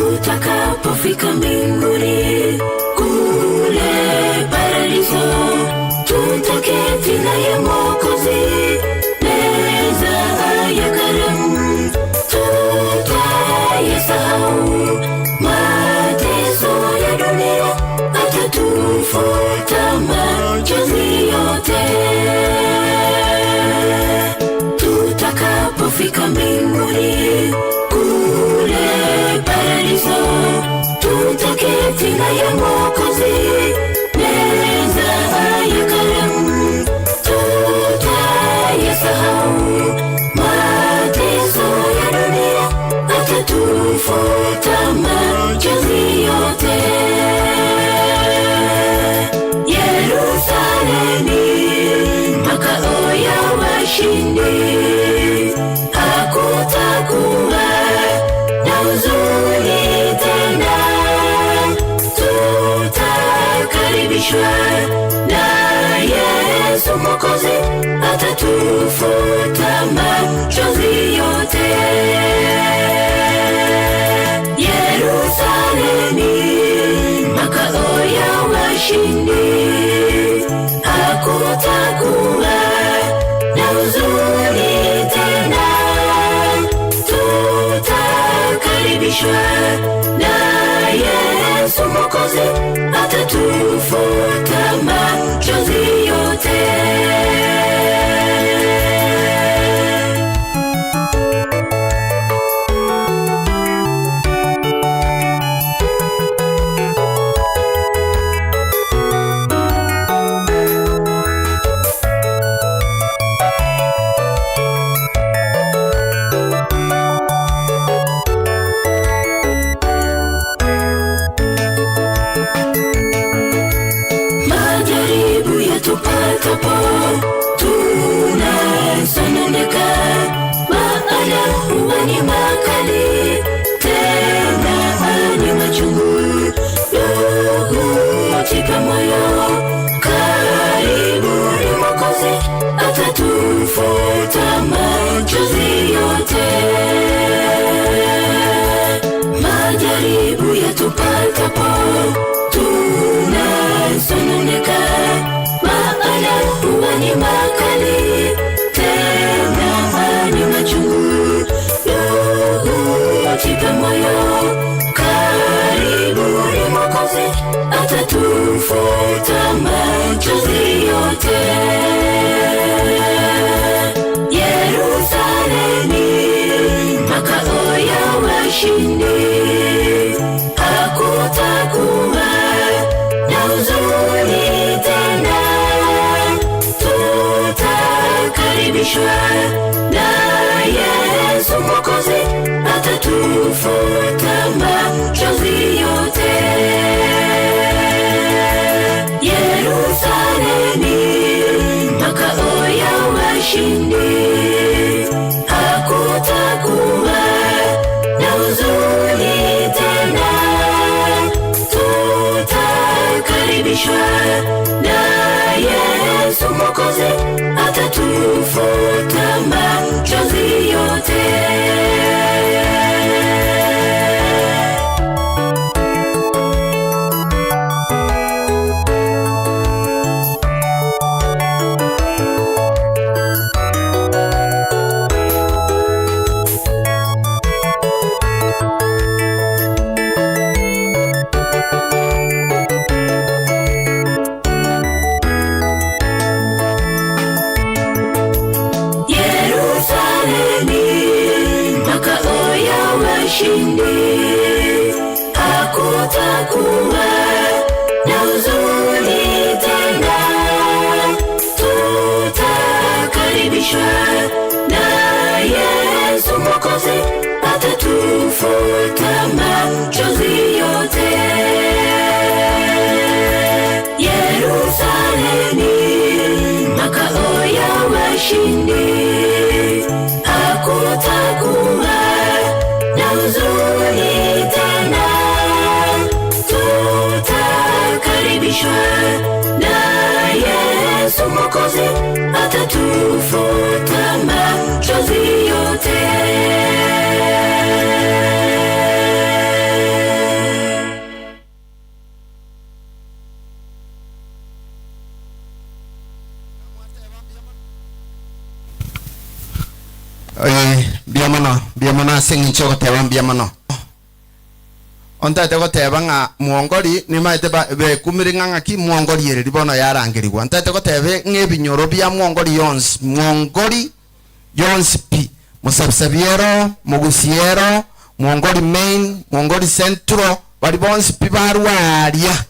Tutakapofika mbinguni kule paradiso, tutaketi naye Mwokozi meza ya karamu, tutayasahau mateso ya dunia, atatufuta machozi yote. Tutakapofika mbinguni kule paradiso, tutaketi naye Mwokozi meza ya karamu, tutayasahau mateso ya dunia, atatufuta machozi yote. Yerusalemu, makao ya washindi, hakutakuwa na huzuni tena, tutakaribishwa na Yesu Mwokozi, atatufuta machozi yote. Yerusalemu, makao ya washindi, hakutakuwa na huzuni tena, tutakaribishwa na Yesu Mwokozi, atatufuta machozi yote. atatufuta machozi yote. Majaribu yatupatapo tunasononeka, maana huwa ni makali tena ni machungu. Jipe moyo, karibuni Mwokozi atatufuta machozi yote. Yerusalemu, makao ya washindi, hakutakuwa na huzuni tena. Tutakaribishwa na Yesu Mwokozi atatufuta machozi yote. Yerusalemu, makao ya washindi, hakutakuwa na huzuni tena. Tutakaribishwa na Yesu Mwokozi atatufuta machozi yote. Hakutakuwa na huzuni tena. Tutakaribishwa na Yesu Mwokozi atatufuta machozi yote. Yerusalemu, makao ya washindi, hakutakuwa na huzuni tena. Tutakaribishwa na Yesu Mwokozi atatufuta machozi yote. Biamana sengi choko tewan biamano. Onta teko teba nga muongoli ni maite be kumiringa nga ki muongoli yere ribono yarangiri kwa. Onta teko tebe ngebi nyoro bia muongoli yons pi. Musabsabiero, mugusiero, muongoli main, muongoli centro, waribons pi baruaria.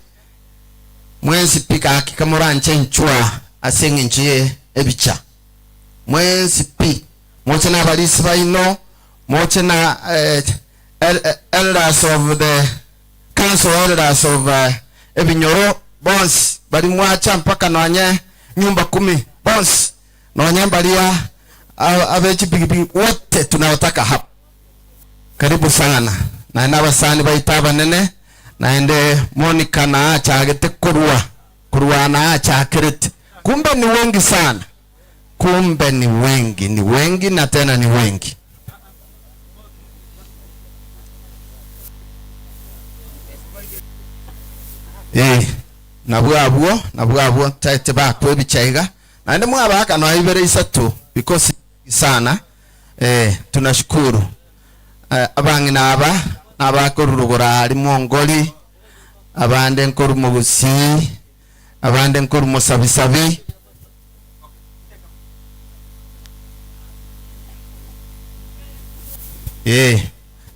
Mwensi pi kaki kamuranche nchua asengi nchie ebicha. Mwensi pi. Moche na balisi baino, moche na elders of the council elders of Ebinyoro bons bali mwacha mpaka nanye nyumba 10 bons nanye balia abechi pigipigi wote tunawataka hapa. Karibu sana na nabasani baitaba nene naende Monica na acha agete kurua na acha akirete. Kumbe ni wengi sana. Kumbe ni wengi na tena ni wengi. Nabuabuo taite ba kwebi chaiga. Na ende mwabaka no ibere isatu because sana tunashukuru. Abangi nabakorurugora ali muongoli, abande nkuru mugusi, abande nkuru musabisabi.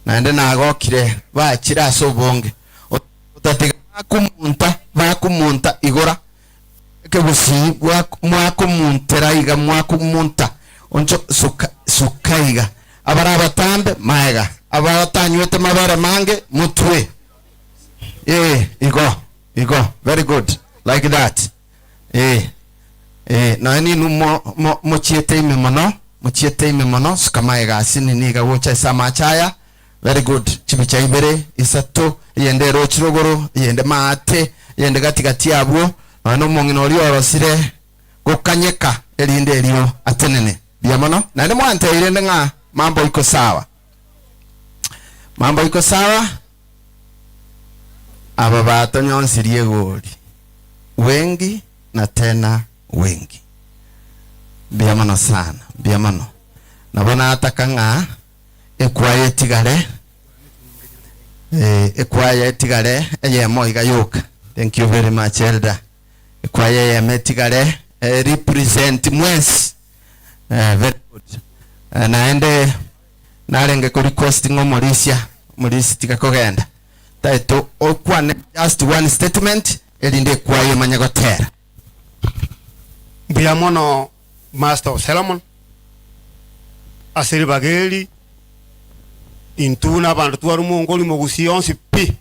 Naende nagokire bakira sobonge utatiga bakumunta igora kebusi mwakumuntera iga mwakumunta oncho sukaiga abara batambe maega abatanywete mabara mange mutwe igo very good like that na ni mochiete imemano skamaega asini niga wocha samachaya. Very good. Chibicha ibere isato yende rochirogoro yende maate yende katikati yabwo ano mongino oli orosire gukanyeka elinde elio atenene biamono na ndi mwante ile nga mambo iko sawa, mambo iko sawa. Aba batonyonsirie goli wengi na tena wengi, biamono sana, biamono nabona atakanga ekwaye tigare ekwaye tigare eyemo igayuka. Thank you very much elder. Ekwaye yemetigare represent mwesi very good. Naende narenge ko request ngomorisia murisi tikakogenda taito okwane just one statement elinde kwaye manyagotera. Biamono Master of Solomon asiri bageli intuna bantu tuaru mongoli mogusi onsi pi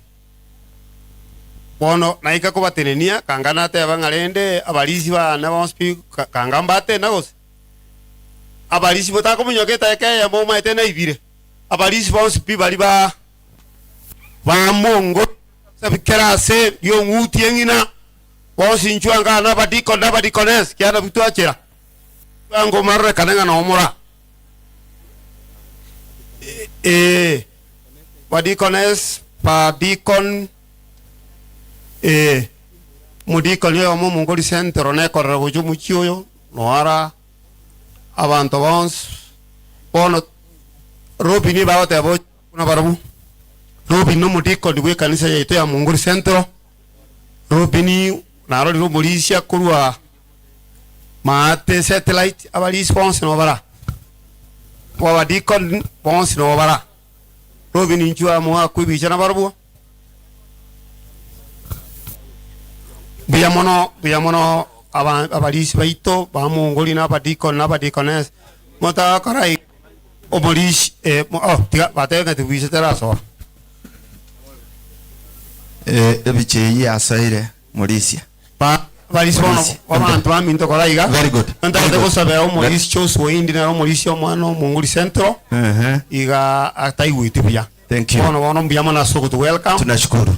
bono naika ko batenenia kangana te abangalende abalisi bana bonspi kangambate nagos abalisi botako munyoketa ekaya mo maite na ibire abalisi bonspi bali ba mongo sabikera se yo nguti engina bonsi nchuanga na badikones kiana bitu achera bango marre kananga na omora badikones padikon mudikon yo mo mongoli centro ne korrego muchioyo noara abantu bons bono robini bawote abo kuna barabu robini no mudikon diwe kanisa yeto ya mongoli centro robini naro ro molisia kurwa mate satellite abali response no bara wa dikon sponsor no bara robini njua mo akubi chana barabu biamono abalisi baito ba mongoli na badikon na badikones mota karai omolish tiga batega tu visitera so ebicheyi asaire morisia pa balisi bono abantu baminto koraiga very good anta ko sabe omolish chose windi na omolish omano mongoli centro iga ataiwiti bia. Thank you. Bono biamono soko to welcome. Tunashukuru.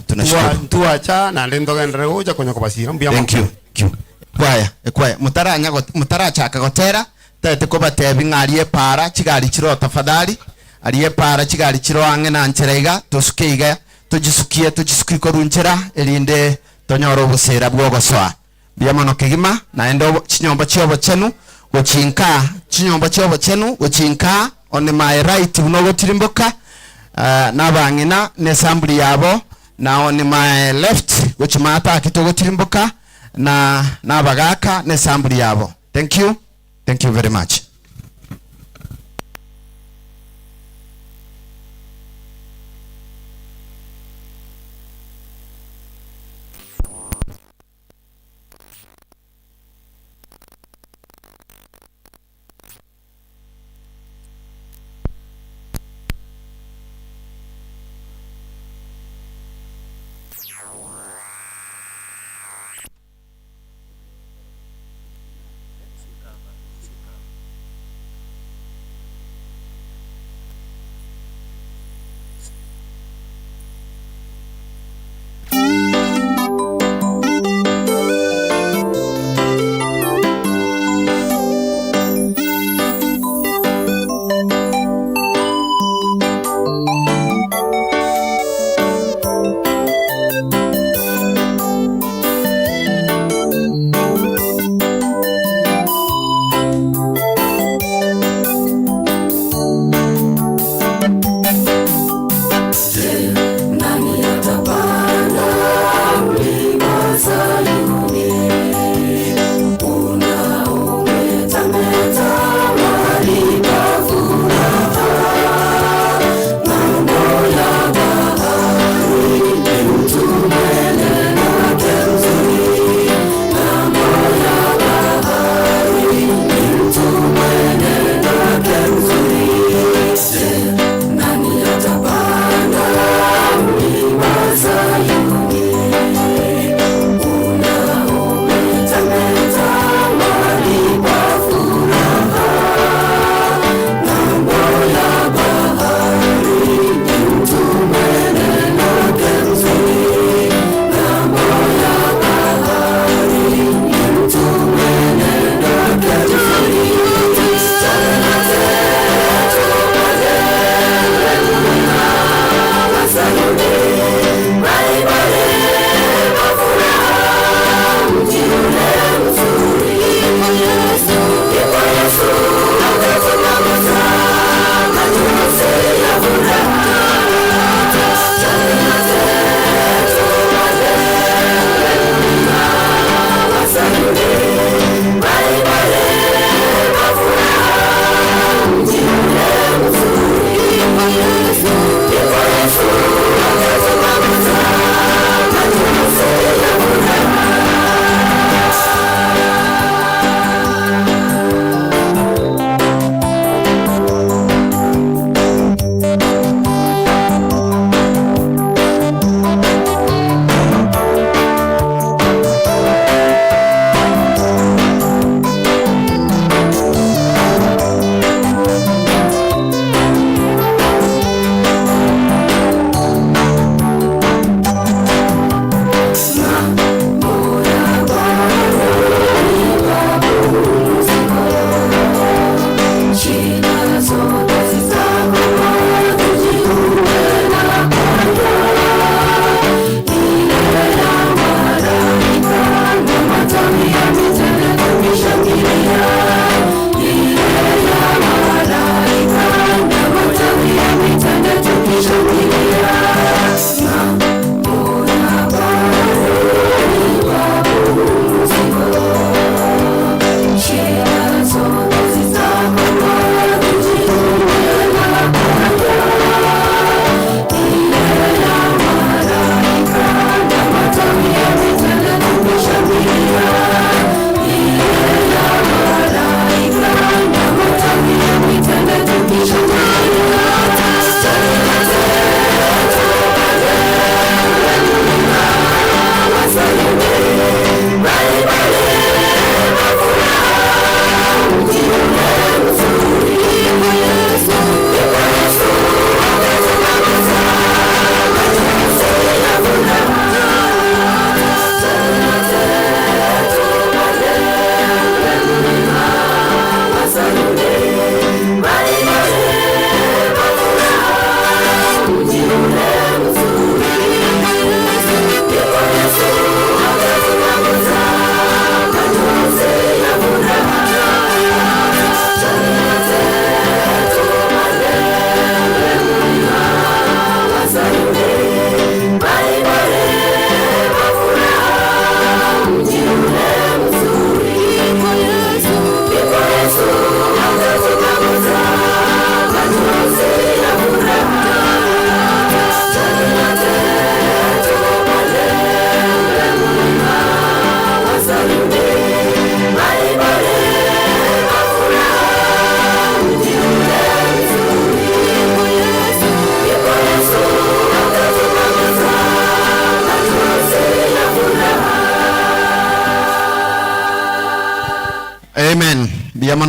Tuacha na ndendo gendere uja konyo kubasira biamono. Thank you. Kwaya mutaracha kagotera tete ko batebi ngaliye para kigali kiro tafadhali aliye para kigali kiro ange na ncherega tosukeiga tujisukie korunjera elinde tonyoro busera bwogoswa biamono kegima na endo chinyomba chyobo chenu gochinka on my right unogo tirimboka nabangina ne assembly yabo na on my left gochimata kitogo tirimboka na bagaka ne assembly yabo. Thank you very much.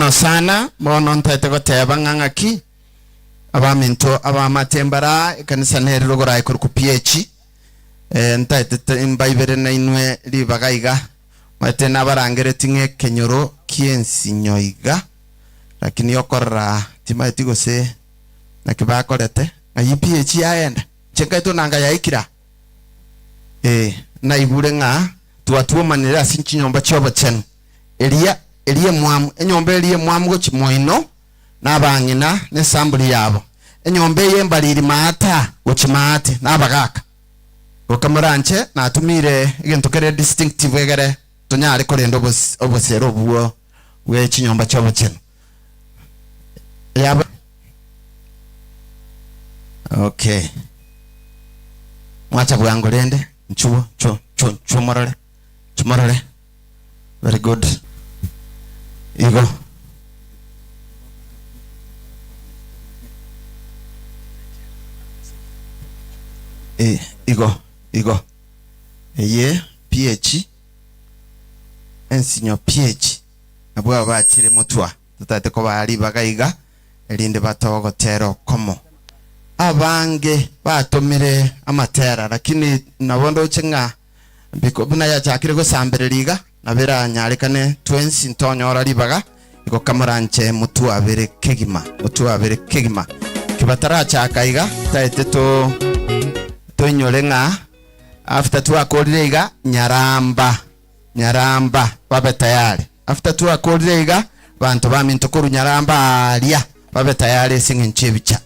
mono sana mono ntete goteba ng'ang'aki abaminto abamatembara kanisa nerero gorai ku PH ntete imbaibere na inwe libagaiga mate nabarangere tinge kenyoro kiensinyoiga lakini yokorra timaiti gose nakibakorete ayi PH yaenda chekaito nanga yaikira na ibure nga tuwatuo manira sinchi nyomba chobo chen elie mwamu enyomba elie mwamu go chimoino nabangina ne sambuli yabo enyomba yembaliri mata gochimate nabagaka okamuranche natumire igintu kere distinctive egere tonyare korendo obosero buo we chinyomba chobo chen yabo. Okay, mwacha bwango lende nchuo chumorole very good igo igo eye PH ensinyo PH abwa bachire mutwa tutate ko bali bagaiga elinde batogotero komo abange batomire amatera lakini nabondo chenga biko buna ya chakire go sambereriga nabera nyarekane twensi ntonyora libaga iko kamaranche mutu abere kegima kibatara chakaiga taite to nyolenga after tu akorega nyaramba babe tayari after tu akorega bantu baminto koru nyaramba alia babe tayari singenchebicha.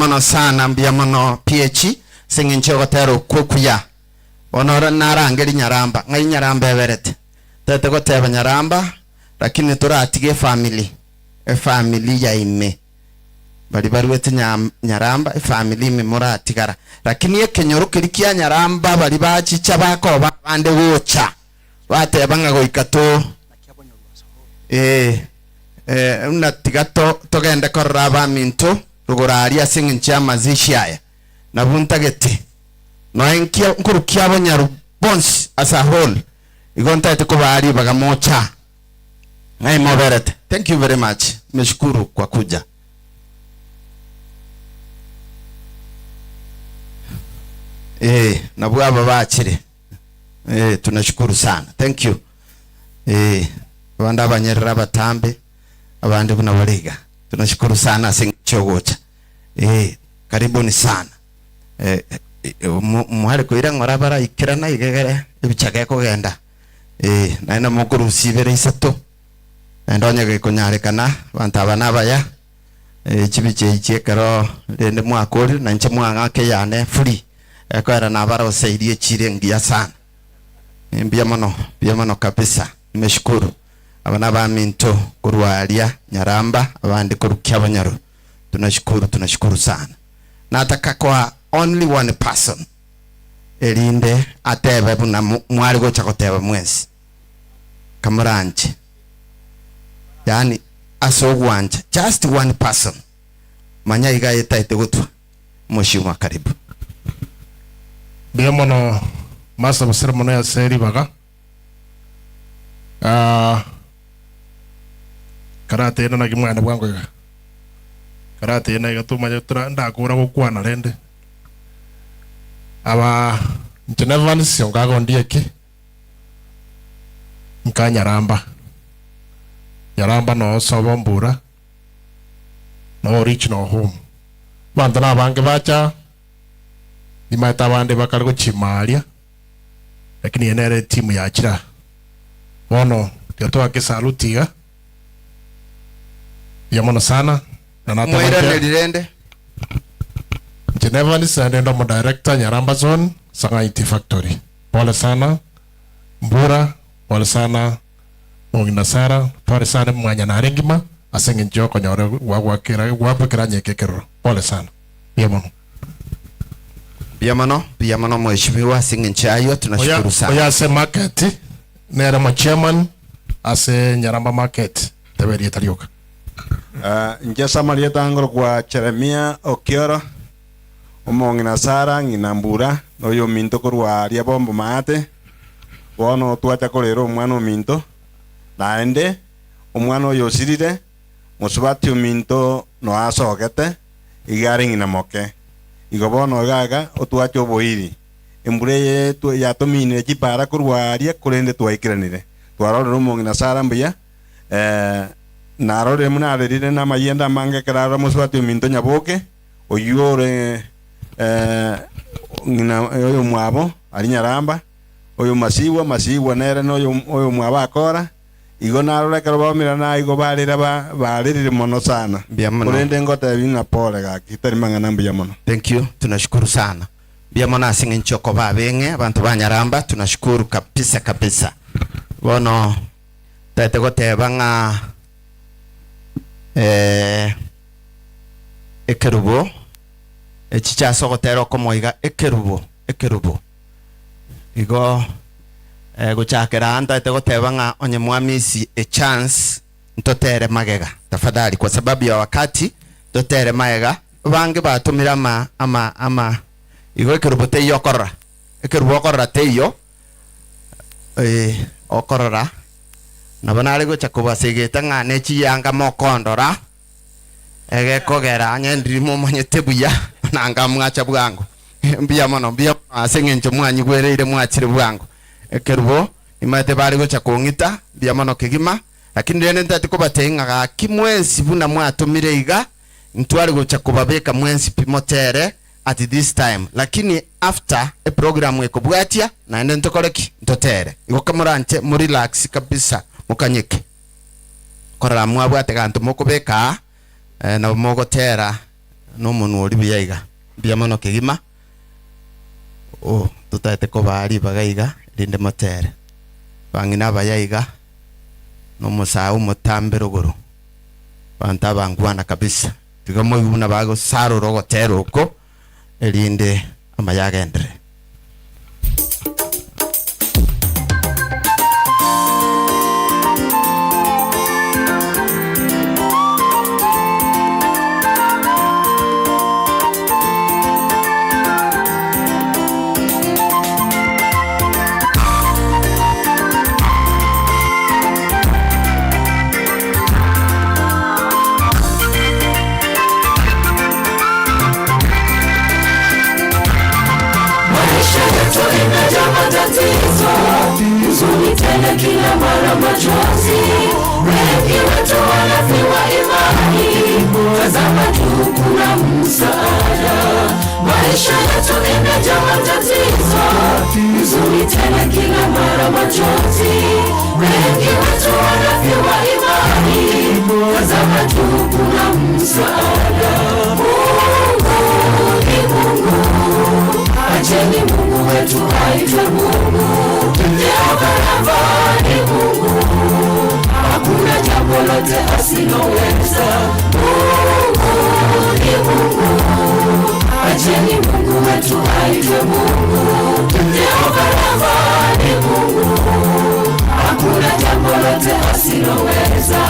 mbiamono sana mbiamono PH singincho gotero kukuya onora narangeri nyaramba ngai nyaramba everete tete goteba nyaramba lakini turatige family ya ime bali barwete nyaramba family ime muratigara lakini ekenyoru kirikia nyaramba bali bachicha bakoba bande gocha bateba ngagoikato unatigato togende koraba minto ruguraria singincha mazishi aya nabuntagete noenkia nkurukia bonyaru bons as a whole igonta tukubali bagamocha ngai moberete. Thank you very much, meshukuru kwa kuja. Nabwaba bachire tunashukuru sana, thank you. Abandi abanyerera batambe abandi buna bariga tunashukuru sana singichogocha. Karibuni sana. Mwari kuira ngora bara ikirana igegere ibichage kugenda naina mukuru sibere isato ndonye gikunyarikana bantu abana baya chibiche ichekero rende mwakori na nche mwanga ke yane free ekwera na bara usaidie chirengia sana mbiamono kabisa. Nimeshukuru abana ba minto kurwalia nyaramba abandi kurukia banyaru tunashukuru sana. Nataka kwa only one person elinde atebe buna mwari gocha koteba mwezi kamuranje yani asogwanja just one person manya igaita itegutwa mushimwa karibu biamono masa basirmono ya seri baga karate na gimwana bwango karate na gatuma yotra ndakura gukwana rende aba Geneva siongago ndieke nkanyaramba yaramba no sobo mbura no reach no home bandana bange bacha imata bande bakargo chimalia lakini enere timu ya chira wono yotoa ke salutiga yamono sana na nata mwirende Geneva ni ndo mo director Nyaramba Zone Sanga IT Factory. Pole sana Mbura, pole sana Munginasara, pole sana mwanya na rengima asenge njoko nyore wapekera nyekekero. Pole sana. Biamono mheshimiwa singinchayo tunashukuru sana. Oya se market nera ma chairman ase Nyaramba market teberi etarioka. Njesa marieta angro kwa Jeremia Okioro omongina Sara ngina Mbura noyo minto kurwaria bombo mate wono twacha korero omwana ominto naende omwana oyo sirire musubati ominto no asogete igari ngina moke igo bono gaga otwacha oboiri embure ye yatomine chipara kurwaria kurende twaikiranire twarorero omongina Sara mbuya narore munarerire na mayenda mange karara musubati ominto nyaboke oyure ngina oyo mwabo ali Nyaramba oyo masiwa nere no oyo mwaba akora igo narore karobamira na igo barira mono sana kurende ngote binga pole gaki tari mangana mbya mono. Thank you, tunashukuru sana biamono asinge nchoko babenge abantu ba Nyaramba tunashukuru kabisa bono tete goteba nga ekerubo echicha sogotero komoiga ekerubo igo guchakera anda tegoteba nga onye mwamisi a chance ntotere magega tafadhali kwa sababu ya wakati ntotere magega bange batumira ama igo ekerubo teyo okorra teyo okorora nabanale gocha kubasegeta nga nechiyanga mokondora kogera nyendirimo manyete buya nanga mwacha bwangu mbiamono asengencho mwanyi gwereire mwachire bwangu ekerubo imate bari gocha kongita mbiamono kigima lakini rene ntati kubatenga kimwensi buna mwatumire iga ntwari gocha kubabeka mwensi pimotere at this time lakini after a program ekobwatia na ende ntokoreki ntotere igo kamurante muri relax kabisa mukanyike korara mwabwate gantu mukubeka na mogotera no munu ori biyaiga biyamano kegima tutaete ko bari bagaiga rinde matere bangina bayaiga no musau mutambero goro banta bangwana kabisa tigamo yuna bago saro rogo tero ko rinde amayagendere. Tena kila mara machozi, wengi wetu wanafiwa imani. Tazama tu kuna msaada, maisha yetu imejaa matatizo. Huzuni tena kila mara machozi, wengi wetu wanafiwa imani. Tazama tu kuna msaada. Mungu ni Mungu, acheni Mungu wetu aitwe Mungu. Jehova Rafa ni Mungu, hakuna jambo lote asiloweza. Mungu ni Mungu, acheni Mungu wetu aitwe Mungu. Jehova Rafa ni Mungu, hakuna jambo lote asiloweza.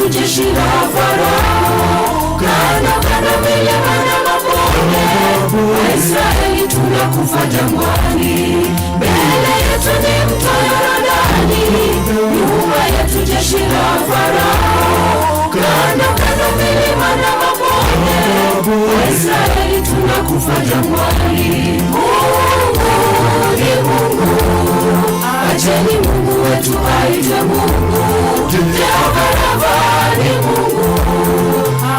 Jeshi la Farao, kando milima na mabonde, Waisraeli tunakufa jangwani. Mbele yetu ni mto Yordani, nyuma yetu jeshi la Farao, kando milima na mabonde, Waisraeli tunakufa jangwani. Mungu ni Mungu, acheni Mungu wetu aitwe Mungu. Jehova Rafa ni Mungu,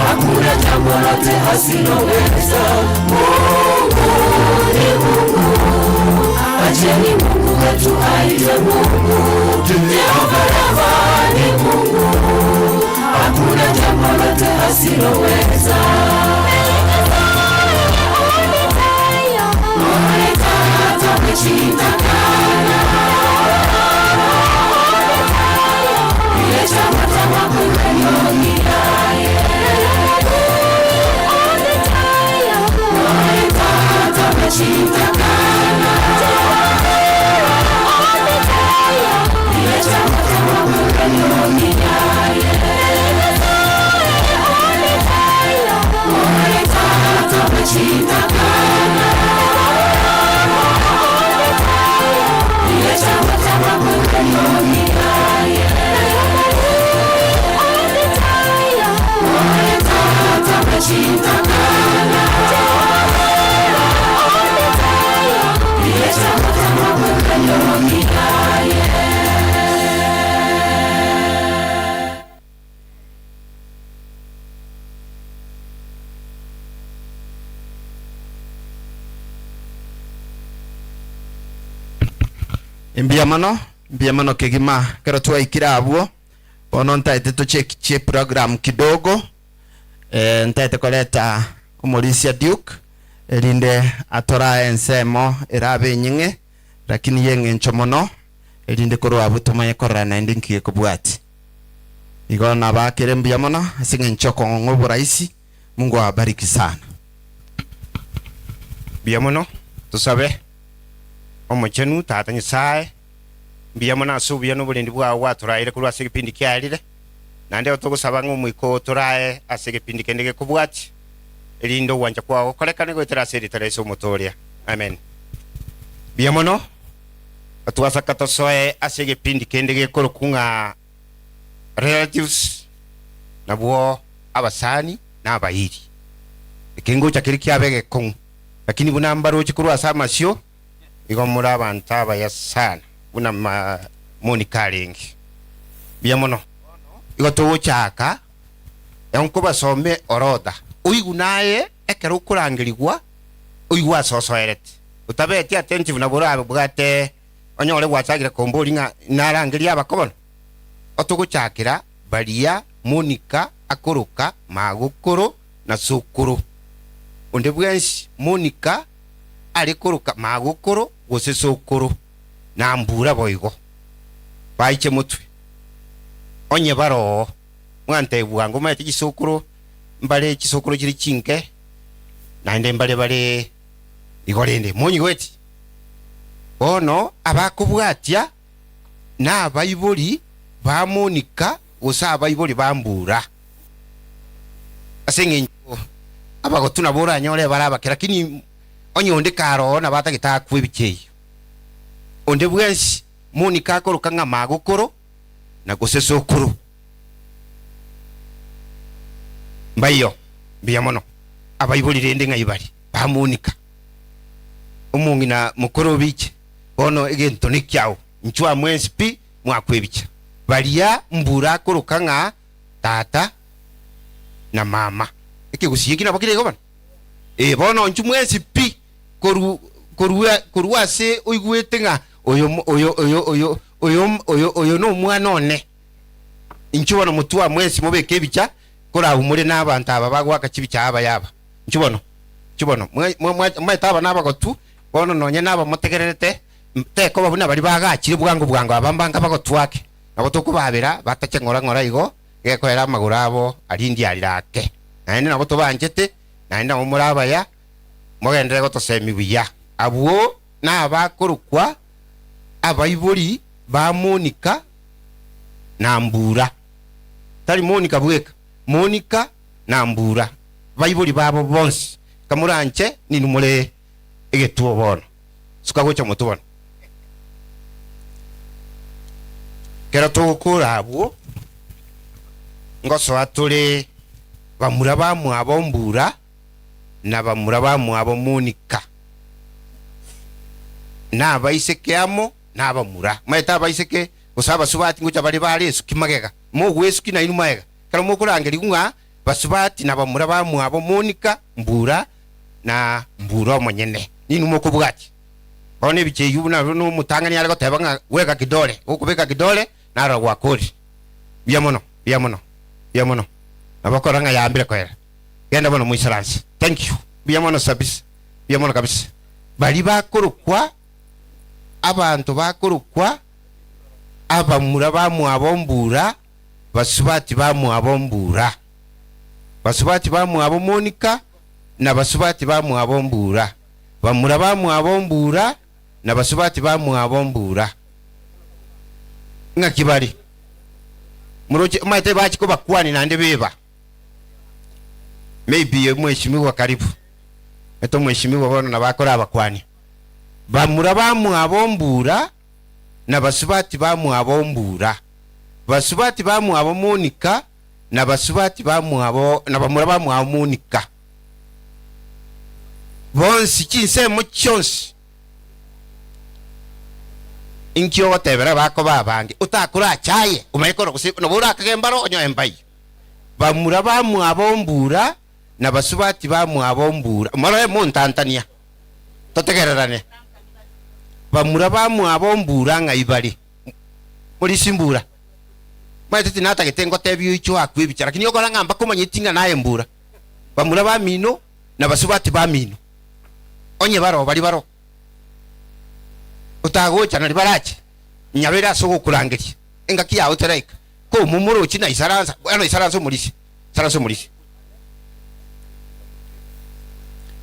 hakuna jambo lote asiloweza. Mungu ni Mungu, acheni Mungu wetu aitwe Mungu. Jehova Rafa ni Mungu, hakuna jambo lote asiloweza. Onekana tumeshindana, chama kunyonyaye Onekana tumeshindana, chama kunyonyaye Onekana tumeshindana, chama kunyonyaye Mbiamano kegima kero twaikira abuo bono ntaite tuchekiche program kidogo ntaite koleta umulisia Duke elinde atora ensemo erabe nyinge lakini yenge nchomono elinde korwa butumaye korana ndinkiye kubwati igona bakere mbiamano asinge nchoko ngobo raisi. Mungu awabariki sana. Biamono tusabe omuchenu tata nyisaye mbiyamona asubuya n'obulendi bwawe aturaire kulwa sekipindi kyalire nande otogusaba ng'omwiko turaye asekipindi kendege kubwati elindo wanja kwawo kolekane gwetera seri tereso motoria. Amen. Biamono atwasaka tosoe asekipindi kendege kolokunga relatives nabwo abasani n'abayiri kingo cha kiri kiabege kong lakini buna mbaro chikurwa sama sio igo muri abantu abaya sana buna Monica lengi biamono igo tuguchaka yanko basome orodha uigu naye ekero kurangirigwa uigu asosoerete utabeti attentive na burabe bwate onyole gwachagira kombori nga narangiria abakobono otuguchakira baria Monica akoroka magukuru na sukuru onde bwensi Monica alikoroka magukuru gose sukuru na mbura boigo baiche mutwe onye baro mwante bwangu mate kisukuru mbale kisukuru kiri chinke na inde mbale igorende monyi weti ono abakubwatia na abayibuli ba Monica gusa abayibuli bambura asenge abagotuna bora nyole barabakira lakini onye onde karo na batagita kwibikeye onde bwensi Monica akoroka nga magukuru na gusesukuru mbayo biyamono abayibuli rende nga ibali ba Monica umungina mukuru biche ono egento nikyao nchwa mwensi pi mwakwebicha balia mbura akoroka nga tata na mama ekigusiye nabo kirego bana bono nchu mwensi pi koruase oigwete nga oyo no mwana one inchubono mutua mwensi mobeke ebicha kora humure n'abantu aba bagwaka kibicha aba yaba inchubono mwetaba n'abagotu bono nonye n'aba mutegererete teko babuna bari bagakire bwangu abambanga bagotwake nabo tukubabira batache ngora igo geko era amagurabo arindi arirake nane nabo tubanjete nane nabo murabaya mugendere gotosemi biya abuo n'abakorukwa abayibuli ba Monica na mbura tali Monica bweka Monica na mbura bayibuli babo bonsi kamuranche ni numule egetuo bono sukagocha mutubona kera tukura abuo ngoso atule bamura bamu abombura na bamura bamu abo Monica na abaiseke amo na abamura maeta abaiseke usaba subati ngucha bali bali sukimagega mo gwesuki na inumaega kala mo kurangeri kunga basubati na bamura bamu abo Monica mbura na mbura monyene ninu mo kubwati one biche yubuna no mutangani yale goteba nga weka kidole ukubeka kidole na ragwa kodi biamono abakoranga yambire kwera genda bono muisaransi thank you biamono sabis biamono kabisa bali bakorukwa abantu bakorukwa abamura bamu abombura basubati bamu abombura basubati bamu abo Monica na basubati bamu abombura bamura bamu abombura na basubati bamu abombura ngakibali muroje maite bachi ko bakwani nande beba maybe mweshimiwa karibu eto mweshimiwa bono na bakora abakwani bamura bamu abombura na basubati bamu abombura basubati bamu abo Monica na basubati bamu abo na bamura bamu abo Monica bonsi kinse mo chonsi inkyo watebera bako babange utakura chaye umayikoro kusipa no bura kagembaro onyo embai bamura bamu abombura na basubati bamu abombura mara mo ntantania totegererane bamura bamu abombura nga ibali muri simbura maititi nata getengo tebyo icho akwibicha lakini yokola ngamba kumanyitinga naye mbura bamura bamino na basubati bamino onye baro bali baro utagocha na libarache nyabera soko kurangiri engaki yawe teraika ko mumuro kina isaranza bwana isaranza mulisi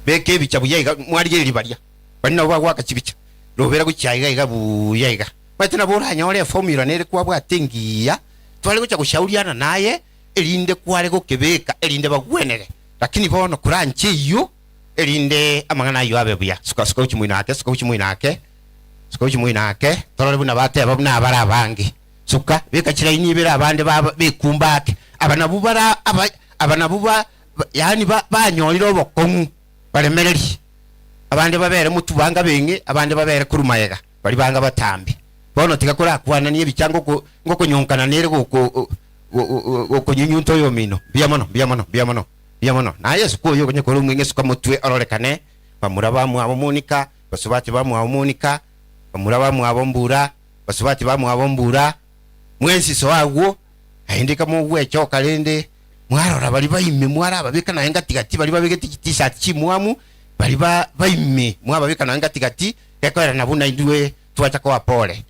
beke bicha buyaga mwari libaria bani nabo bagwaka kibicha robera gucyayiga igabuyayiga batina bora nyole formula nere kwa bwatengiya twale gucha kushauriana naye elinde kwale gukebeka elinde bagwenere lakini bono kuranche iyo elinde amangana yo abebuya suka uchimwinake torole buna bate abuna abara bangi suka beka kiraini bira abande bikumbake abana bubara yani banyolira obokongu balemereri abandi babere mutubanga bengi abandi babere kurumayega bali banga batambi bono tigakora kwana niye bicyango ngo kunyonkana nere go nyunyunto yo mino biamono na Yesu ko yo konyekoro mwenge suka mutwe ororekane bamuraba mu abomunika basubati bamu abomunika bamuraba mu abombura basubati bamu abombura mwensi so agwo ahindika mu gwecho kalende mwarora bali bayime mwaraba bikana henga tigati bali babigeti t-shirt kimwamu bali bayime mwababika nanga tigati ekora nabuna indwe twacha kwa pole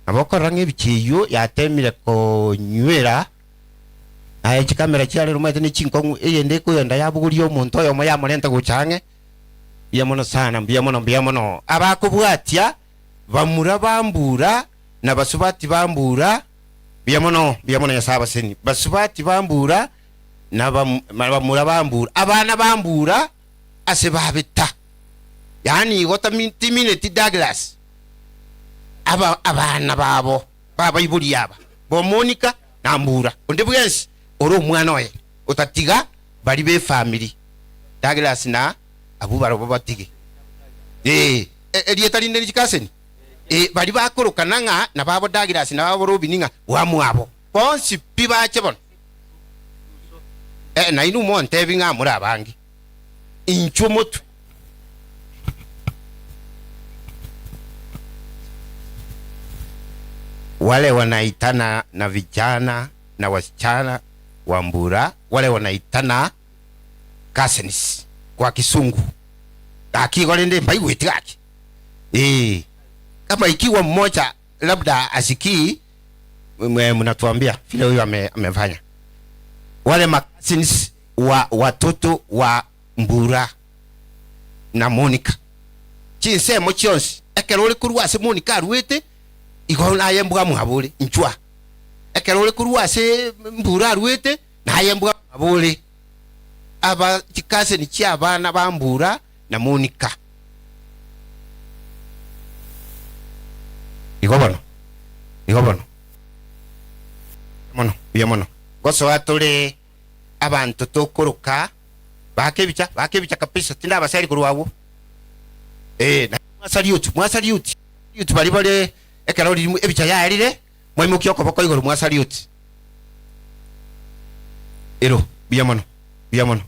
abokora ngebikiyo yatemire ko nywera aye chikamera cyale rumete ni chinkongu eyende ko yenda yabuguri yo muntu oyo moya molenta guchange biamono sana biamono abakubwatya bamura bambura na basubati bambura biamono yasaba seni basubati bambura na bamura bambura abana bambura asebabita yani wata minute Douglas abana babo baba ibuli yaba bo Monica na Mbura onde bwensi oro mwana oye otatiga bali be family Douglas na abubaro babatige elieta linde likaseni bali bakorokana nga na babo Douglas na babo Robininga wamu abo bonsi piba chebon na inu monte binga muri abangi inchomoto wale wanaitana na vijana na wasichana wa Mbura wale wanaitana cousins kwa Kisungu akigolende mbaiweti yake kama ikiwa mmoja labda asikii mnatuambia vile huyo amefanya wale cousins wa watoto wa Mbura na Monica chinsemo chionsi ekerole kuruwase Monica ruwete igona yembwa muhabule nchwa ekerole kuruwase Mbura ruwete na yembwa muhabule aba chikase ni cyabana ba Mbura na Monica igobono biamono goso atole abantu tokoroka bakebicha kapisa tinda basari kuruwabo na mwasaliuti bali ekaroli ebicha yalire mwimukiyo koboko igoro mwasaliuti ero biamono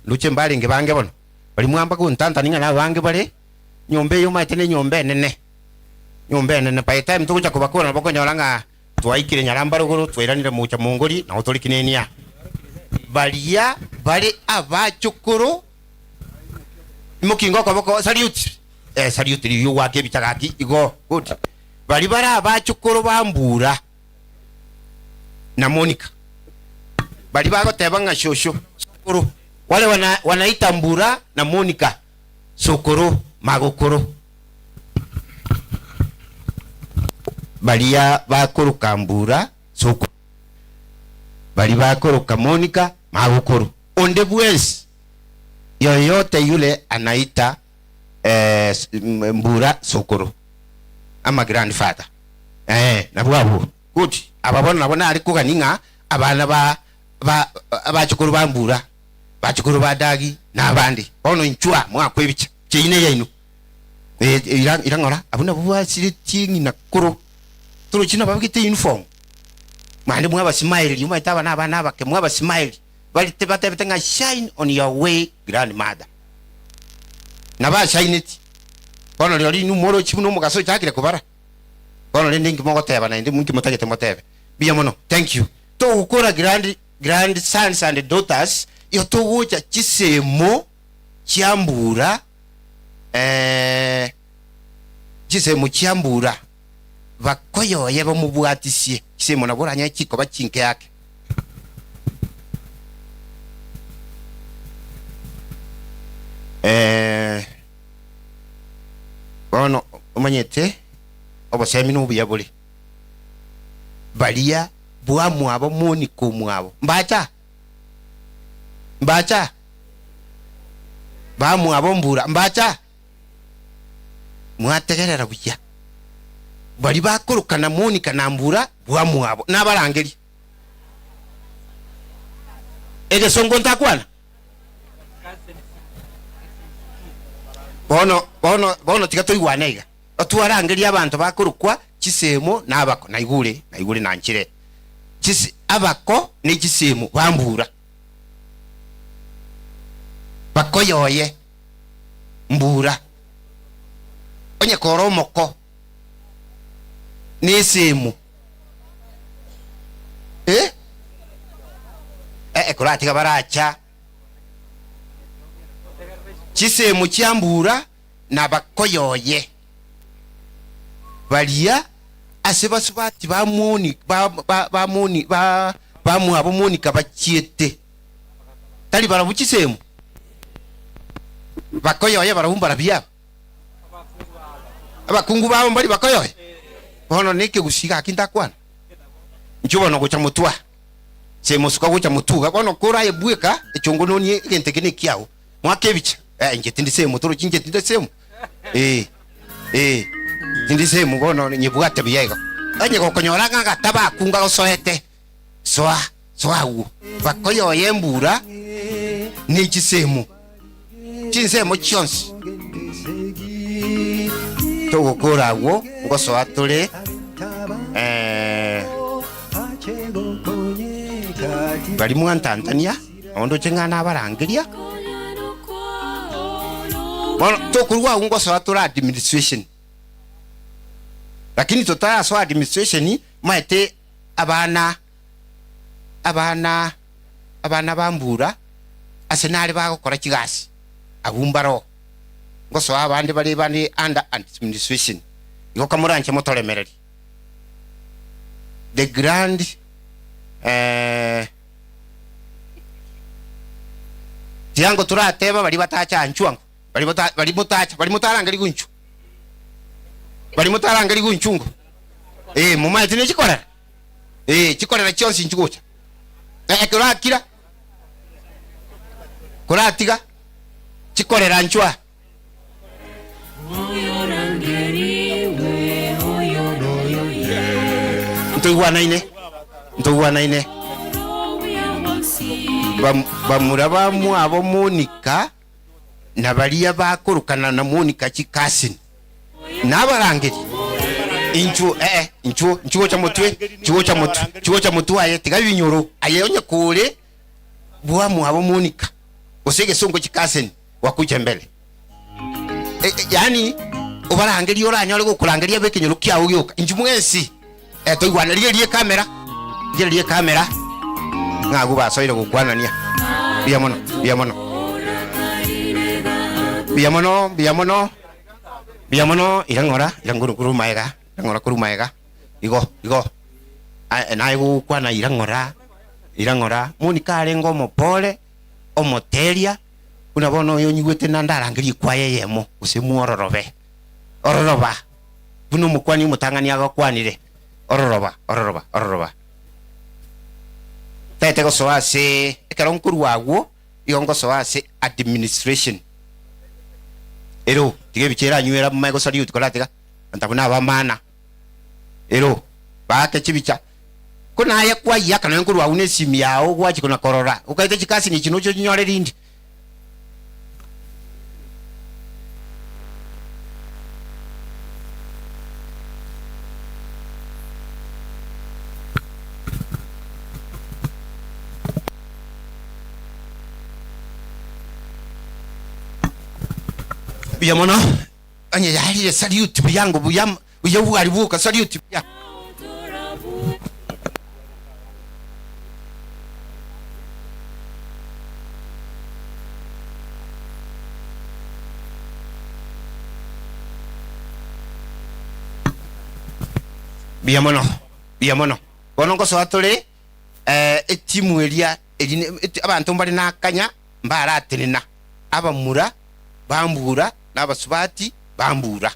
luche mbali nge bange bono bali mwamba ku ntanta ninga na bange bali nyombe yo matene nyombe nene by time tukucha kubakora bakonya olanga twaikire nyaramba ruguru twiranire mucha mungori na utolikinenia balia bali abachukuru mukingo koboko salute yo wake bichagaki igo good bali bara abachukuru bambura na Monica bali bagoteba nga shosho sokoro wale wanaita Mbura na Monica sokoro magokoro balia bakoroka Mbura sokoro bali bakoroka Monica magokoro onde bwezi yoyote yule anaita Mbura sokoro ama grandfather na bwabo good ababona nabona ari kuganinga abana abachukuru ba Mbura bachukuru ba Dagi na abandi ono nchwa mwakwebicha chine yaino irangora abuna bwa siritingi na kuro turo china babikite uniform mande mwaba smile yuma itaba na abana bake mwaba smile bali tebate nga shine on your way grandmother na ba shine it ono lori numero chibuno mugaso chakire kubara ono lende ngimogo teba na ndi munki mutagete motebe biamono thank you to ukora grand sons and daughters yo to wocha chisemo chiambura chisemo chiambura bakoyo yebo mubwatisie chisemo na boranya chiko bachinke yake ono omanyete obosemi nubuya buli balia bwamu abo Monica mwabo mbacha bamu abo Mbura mbacha mwategerera buya bali bakorokana Monica na Mbura bwamu abo nabarangeri ege songo ntakwana bono tiga toigwanaiga otwarangeria abantu bakurukwa chisemo n'abako naigure na nchire abako ni chisemo bambura bakoyoye mbura onye koromoko ni semo kurati kabaracha chisemo chiambura na bakoyoye balia asebasubati bamoni bamu abomoni kabachiete tali barabuchisemo bakoyoye barahumba rabia abakungu babo mbali bakoyoye bono nike gusiga kintakwana njubo no gucha mutwa semo suka gucha mutuga bono kora yebueka echongono ni gente kene kiao mwakebicha njetindi semo toro njetindi semo ndisemo bono nyebwate biyego anye kokonyora nga taba kunga osoete soawu bakoyoye mbura ni chisemo chinsemo chionsi togokorawo ngoso atole bali mu Tanzania ondo chengana abarangiria bono tokurwa ngoso atola administration lakini totaya so administration maete abana bambura asenali bagokora kigasi abumbaro ngoso abandi bali bandi under administration yoka muranche motolemereri the grand tiango turateba bali batacha anchwango bali mutarangari gunchu bali mutarangari gunchungo mumaite ne chikora chikorera chonsi nchugocha kurakira kuratiga chikorera nchwa ntugwanaine bamurabamu abo Monica na balia bakurukana na Monica chikasin nabarangeri inchuo cha mutwe aye tiga binyoro aye onye kule bwamu abo Monica osege songo chikasin wakuja mbele yani obarangeri oranyole gukurangeria bekenyoro kya ugyoka injumwensi toigwanaririe lie kamera ngagu basoire gukwanania biamono irangora kuru maega igo na igu kwana irangora Monica arengo mopole omoteria una bono yo nyigwete na ndarangiri kwaye yemo usemu ororoba buno mukwani mutangani agakwanire ororoba tete go soase ekalonkuru wago yongo soase administration ero tige bichera nywera maigo sali utikolatega antabuna abamana ero baake chibicha kuna aya kwa yaka na nkuru waune simi yao gwachi kuna korora ukaite chikasi ni chinocho nyore rindi biamono anye yali salute byango buyabwali buka salute bya biamono bonongo so atole etimu elia abantu mbali nakanya mbara atenena abamura bambura n'abasubati bambura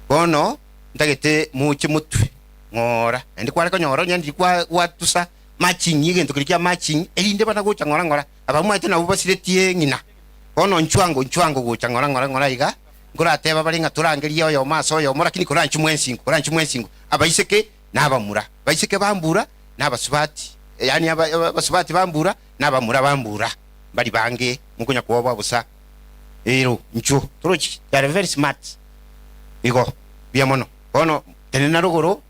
bono ndagete muche mutwe ngora ndi kwara kanyoro nyandi kwa watusa matching yigento kirikia matching elinde bana gocha ngora abamu ate na bubasiretie ngina bono nchwango gocha ngora iga ngora ateba bali ngaturangeria yo maso yo mora kini koranchu mwensingo abaiseke n'abamura baiseke bambura n'abasubati yani abasubati bambura n'abamura bambura bali bange mukunya kuwa busa ero ncho trochi they are very smart igo bia mono bono tenena ruguru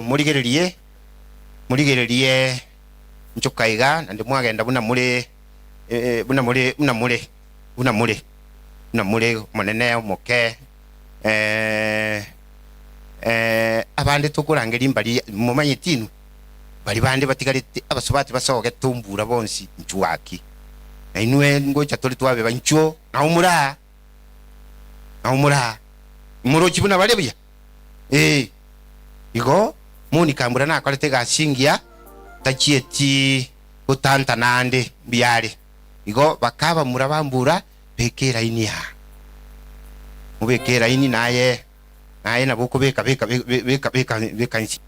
murigererie ncho kaiga nandi mwagenda buna muri monene moke abande tukurangeri mbali mumanyitinu bali bande batigarite abasobati basoge tumbura bonsi nchuwaki na inwe ngocha toli twabe bancho na umura muro kibuna balebya igo muni kambura na kwalete gasingia tachieti utanta nande biare igo bakaba murabambura bekera inia mubekera ini naye nabuko beka nsi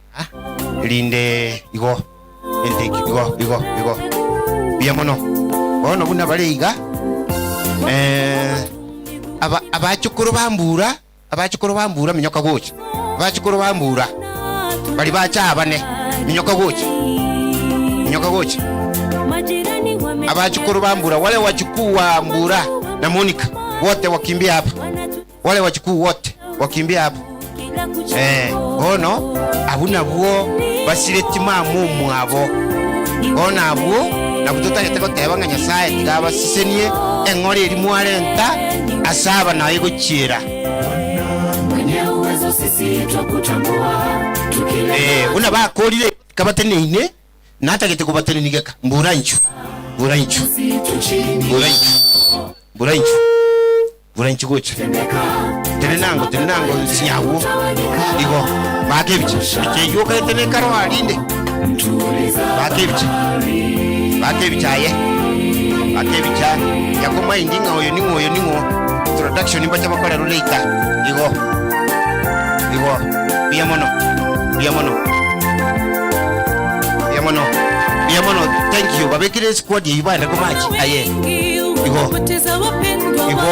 linde igo enteki igo biamono bono buna baleiga abachukuru bambura minyoka gocha abachukuru bambura bali bacha bane minyoka gocha abachukuru bambura wale wachukuu wa mbura na Monica wote wakimbia hapa, wale wachukuu wote wakimbia hapa. Ono abuna buo basiretima mumu abo ona abo na butota yateko tebanga Nyasaye tigaba sisenie engore eri mwarenta asaba na yego chira mwenye uwezo sisi twakutambua una ba kolire kabateneine natagete kubatene nigeka mburanchu gocha tenenango sinyawo igo bakebiche yoka tenekaro alinde bakebicha yakoma indinga oyo ningo introduction imbacha bakola ruleika igo biamono thank you babekire squad yibanda ko match aye igo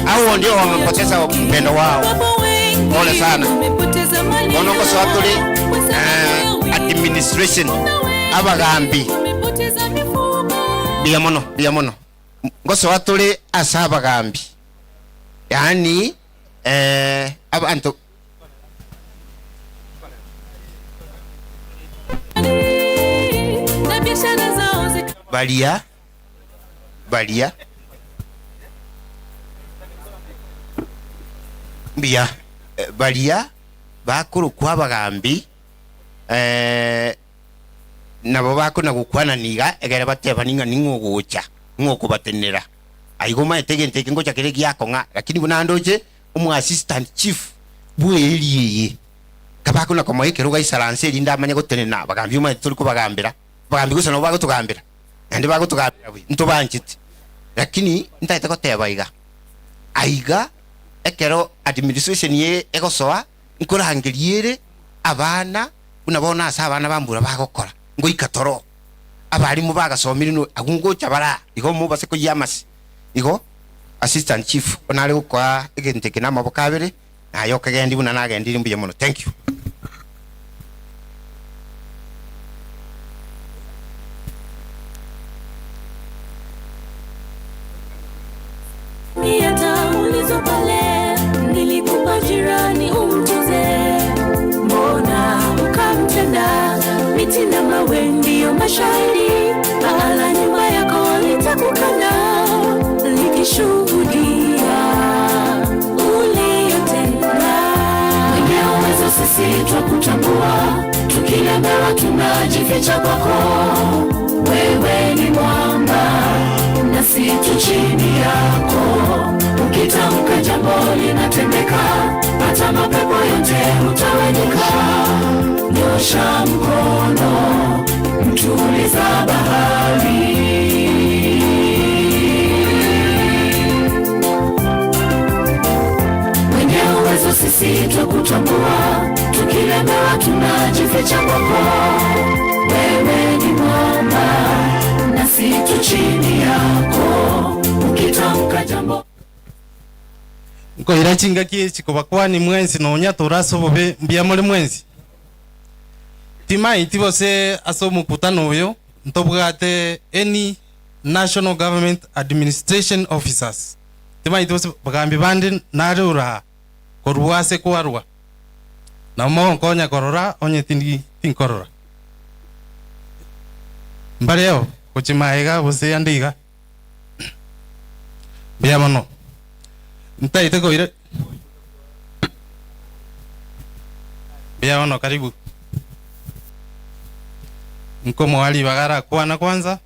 hao ndio wamepoteza upendo wao. Pole sana. Bonoko swatuli administration abagambi. Biamono. Ngoso watuli asaba gambi. Yani abantu Balia Bia Balia bakuru kwa bagambi nabo bako na gukwana niga egere bateba ninga ningogocha ngoko batenera aigoma etege ngocha kire gyako nga lakini buna ndoje umu assistant chief bweliye kabako na komo ekero ga isalanse linda amanya gotenena bagambi uma tuli ko bagambira bagambi gusa no bago tugambira andi bago tugambira ntobanchiti lakini ntaita koteba aiga ekero administration ye egosoa nkora hangeliere abana unabona asa abana bambura bagokora ngo ikatoro abari mu bagasomira no agungo cyabara igo mu baseko yamasi igo assistant chief onale ukwa egenteke na maboko abere nayo kagendi buna nagendiri mbuye muno. Thank you. Nilikupa jirani umtuze, mbona ukamtenda? Miti na mawe ndiyo mashahidi, ala nyumba yako litakukana, likishuhudia uliyotenda. Mwenye uwezo sisi twakutambua, tukilemewa tunajificha kwako. Wewe ni mwamba, nasi tu chini yako. Ukitamka jambo linatendeka, hata mapepo yote utawanyika. Nyosha mkono, mtuliza bahari. Mwenye uwezo sisi twakutambua, tukilemewa tunajificha kwako. Wewe ni mwamba, nasi tu chini yako. Ukitamka jambo Ngo irachinga kichi kubakwani mwenzi no nyatora bobe mbiamole mwenzi timai tibose aso mukutano uyo ntobwate any national government administration officers tima itose bagambi bandi narura koruase kwarwa na mo konya korora onye tindi tinkorora mbareo kuchimaega bose andiga bia mono ntaite koire bia mono karibu mkomo wali bagara kwana kwanza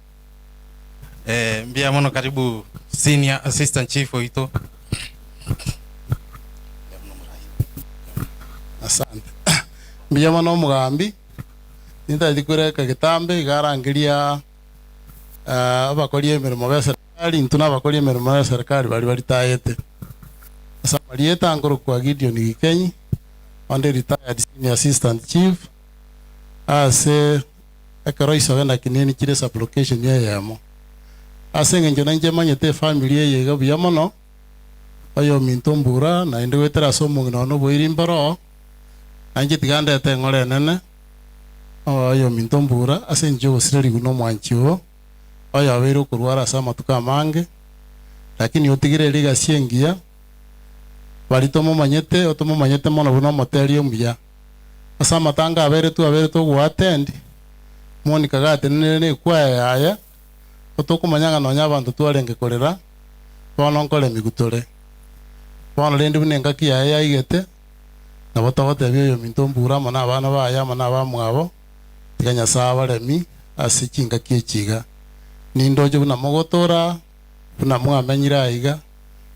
bia mono karibu senior assistant chief oito. Asante. Bia mono mugambi ninta dikure ka gitambe igarangiria abakorie mirimo ya serikali ntuna abakorie mirimo ya serikali bali tayete asa marieta ngoro kwa Gideon Gikenyi onde retired senior assistant chief ase akaroiso gana kineni kire application yamo ase ngenjo nanje manyete family ye bia mono ayo mintombura na inde wetera somo ngino boirimbaro anje tiganda te ngore nene ayo mintombura ase njo sireri guno mwanchio ayo aberu kurwara sama tukamange lakini otigire liga siengia baritomo manyete otomo manyete mono buno moteri ombia asa matanga abere tu go attend Monica gate nene kwa aya otokumanyanga nonya abantu twarenge korera bono nkole migutore bono rende bunenga kiya igete na botogote byo mintombura mana abana baya mana abamwabo tiganya saba remi asikinga kiechiga nindoje buna mogotora buna mwamenyira iga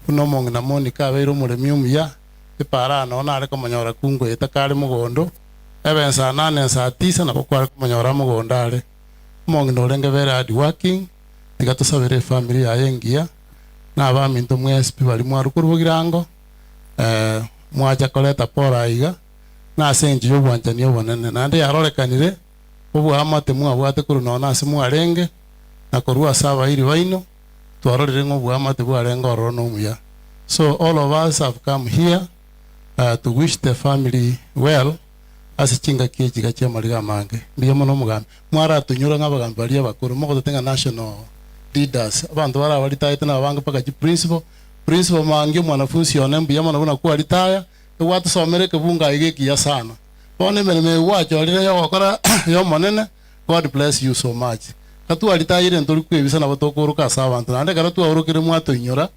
buna mongina Monica abero muremi umuya ipara no nare komanyora kungo etakare mugondo ebe saa 8 saa 9 na bokwara kumanyora mugondare mongina orenge bere hard working tigatusabire family yayengia na abaminto mwesp bali mwarukuru bugirango mwaja koleta pora iga na asenji yo bwanjani yo bonene nande yarorekanire ubu amate mwabwate kuru nona asimu arenge na korua saba iri baino twarorire ngobu amate bwarenga oro no muya. So all of us have come here to wish the family well as chinga kieji gachia mariga mange ndiye mono mugambi mwara tunyura ngabagambi bali abakuru moko tutenga national leaders abantu bara bali taite na bange paka principal mange mwanafunzi yone mbiya mono buna kwa retire watu somere kebunga igeki ya sana bone mene wacho lire yo gukora yo monene. God bless you so much katu retire ntori kwebisa na batokuru ka sabantu nande kara tu orukire mwato inyora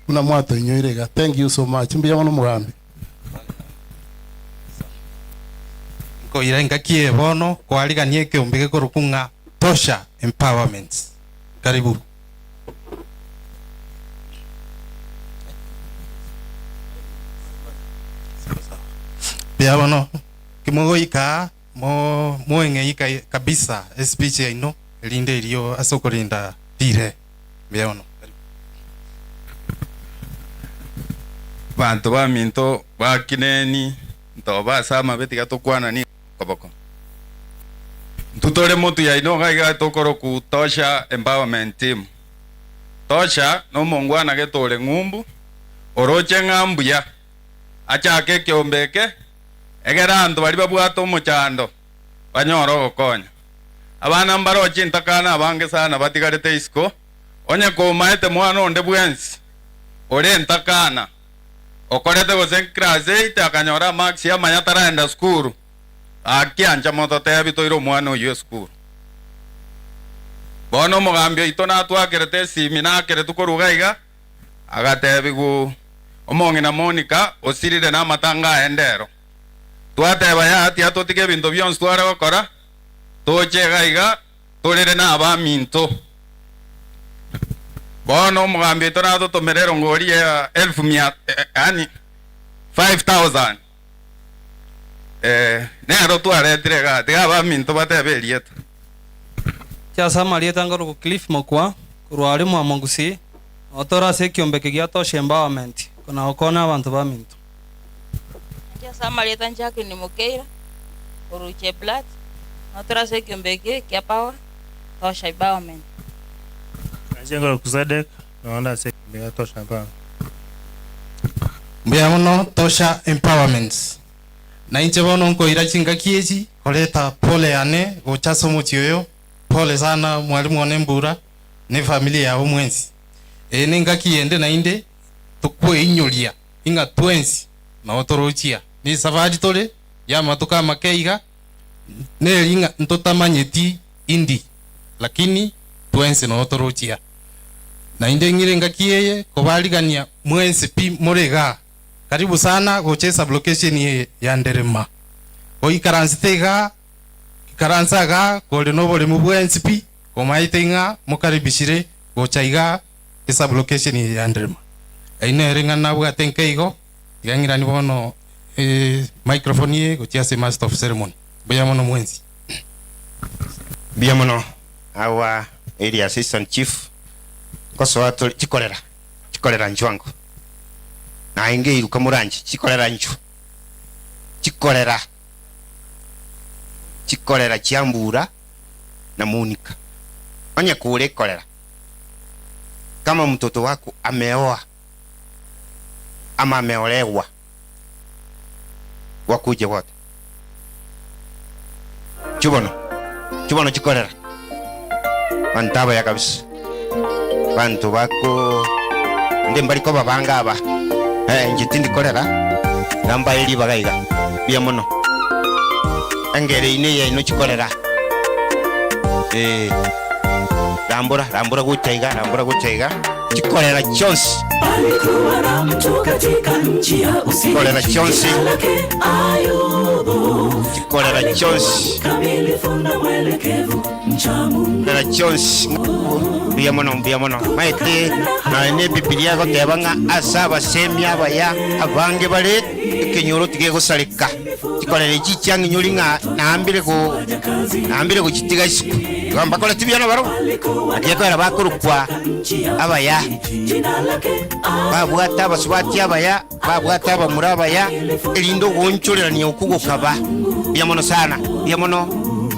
una mwato inyoirega. Thank you so much mbiya mono mugambi ko irenga kie bono kwaliganie ke umbige korukunga Tosha Empowerment. Karibu. Bia bono kimogo ika moenge ika kabisa speech ino elinde ilio asokorinda dire bia bono bantu ba minto ba kineni ntoba sama betika tokwana ni koboko tutore motu ya ino gaiga tokoro ku Tosha Empowerment Team. Tosha no mongwana getore ngumbu oroche ngambuya achake kyombeke egerantu bali babwato muchando banyoro gokonya abana mbaro chintakana abange sana batigarete isko onye ko maete mwana onde bwensi ore ntakana okorete gosen class 8 akanyora max ya manyatara enda school akianja moto te bitoiro mwana oyo school bono mugambio itona twakerete simina kere tukorugaiga agatebigu omongina Monica osirire na matanga endero twateba ya ati atotike bintu byonse tware gukora tochegaiga turire na abaminto bono mugambio itona tutumerero ngori ya 1100 yani 5000 nero twaretire ga tiga abaminto bateberiete Kiasa marieta ngoro ku Cliff Mokwa kurwari mwa Mongusi otora se kiombeke gia Tosha Empowerment kuna okona abantu baminto. Kiasa marieta njaki ni Mokeira uruche blood otora se kiombeke kia power Tosha Empowerment. Ngoro kuzadek naona se kiombeke Tosha Empowerment. Mbia mono Tosha Empowerment na inche bono nko irachinga kieji koleta pole ane gochaso mutioyo pole sana mwalimu onembura ne familia ya umwenzi ninga kiende na inde tukwinyuria inga twensi na otorochia ni safari tole ya matuka makeiga ne inga ntotamanyeti indi lakini twensi na otorochia na inde ngire ngakieye kobaligania mwensi pi morega karibu sana gochesa location ya Nderema oikaransitega karansaga kole nobole mubwensi pi komaitenga mukaribishire gochaiga esa location ya Nderema aine renga nabwa tenkeigo yangira ni bono microphone ye gochiase master of ceremony boya mono mwensi bia mono our area assistant chief koso ato chikorera nchwango na inge iruka muranji chikorera nchu chikorera chiambura na munika onye kule korera kama mtoto wako ameoa ama ameolewa wakuje wote chubono chikorera bantaba ya kabisa bantu bako ndembali ko babanga aba njitindi korera namba ili bagaiga bia mono angere ine ya ino chikorera rambura gutaiga chikorera chonsi alikuwa na mtu katika nchi ya usi chikorera chonsi Ayubu chikorera chonsi kamilifu na mwelekevu mchamu chikorera chonsi bia mono maite na ne Biblia ko tebanga asaba semya baya abange bale kenyoro tige gusalika chikorera chicyangi nyulinga naambire ko chitiga isiku gamba kola tibyana baro agiye bakurukwa abaya babwata basubati abaya babwata bamurabaya elindo gonchorera ni okugokaba byamono sana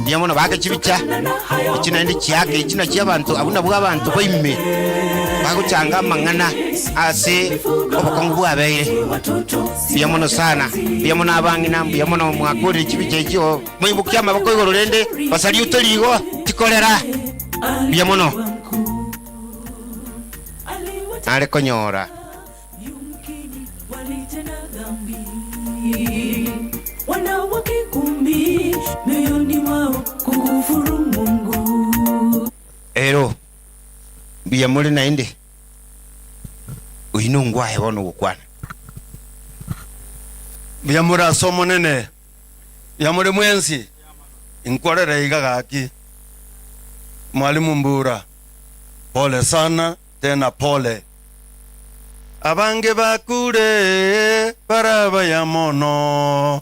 byamono baka chibicha ikina ndi cyake ikina cy'abantu abuna bw'abantu boime bagucanga mangana ase obukongu bwabere byamono sana byamono abangi nambu byamono mwakuri chibicha ikyo mwibukia mabako igororende basali utoligo chikorera byamono ale konyora wanawake 10 mioyoni mwao kukufuru Mungu ero bia muri na inde uinungwa hebono gukwana bia muri asomo nene bia muri mwensi inkorera igagaki mwalimu Mbura pole sana tena pole abange bakure baraba ya mono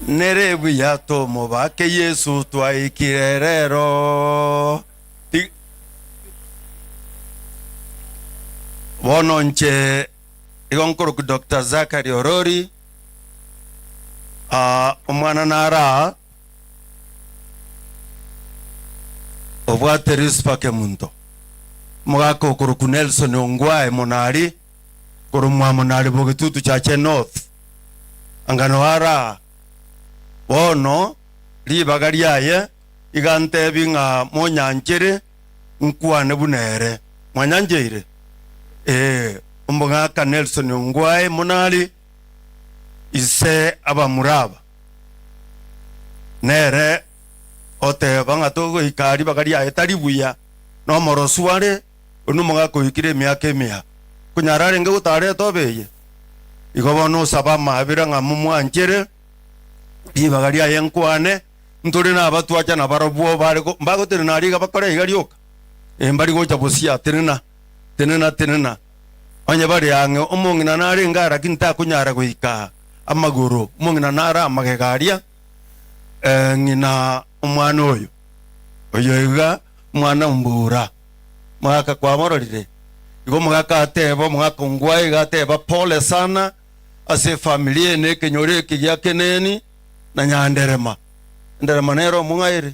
nerebu yato mobake Yesu twaikirerero wono nche igonkoro ku Dr. Zakari Orori omwana nara obwate rispake muntu mugako kuru ku Nelson Ongwae monari kuru mwamonari bogitutu chache north angano ara wono libaga lyaye igantebi nga monyanjire nkwane bunere mwanyanjire ombongaka Nelson Ongwae monari ise abamuraba nere ote banga togo ikari bagari ya etari buya no morosware onumonga ko ikire miaka emia kunyarare nge utare tobeye igobono saba mabira nga mumwanjere bibagari ya yenkwane ntore na batwacha na barobuo barego mbago tere nari ga bakore igarioka embari gocha bosia tenena onye bari yange omongina nari ngara kinta kunyara goika amaguru omongina nara amagegaria ngina omwana oyo iga mwana Mbura mwaka kwa mororire igo mwaka ateba mwaka Ongwae gateba pole sana ase familia ne kenyore kigia keneni na nyanderema nero mungaire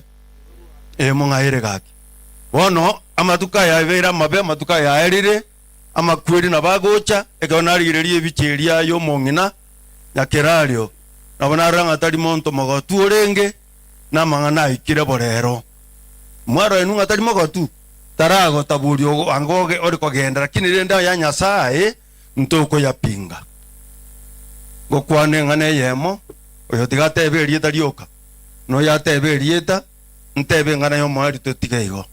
mungaire gaki wono amatuka ya vera mabe amatuka ya erire amakwiri na bagocha egonarirerie ebicheria yo mongina nyakerario nabona ranga tari monto mogotu orenge na mangana ikire borero mwaro enu atari mogotu tarago tabulio angoge ori kogenda lakini renda ya nyasaye ntoko ya pinga gokwane ngane yemo oyo tigatebe rieta rioka no yatebe rieta ntebe ngana yo mwari tutigaigo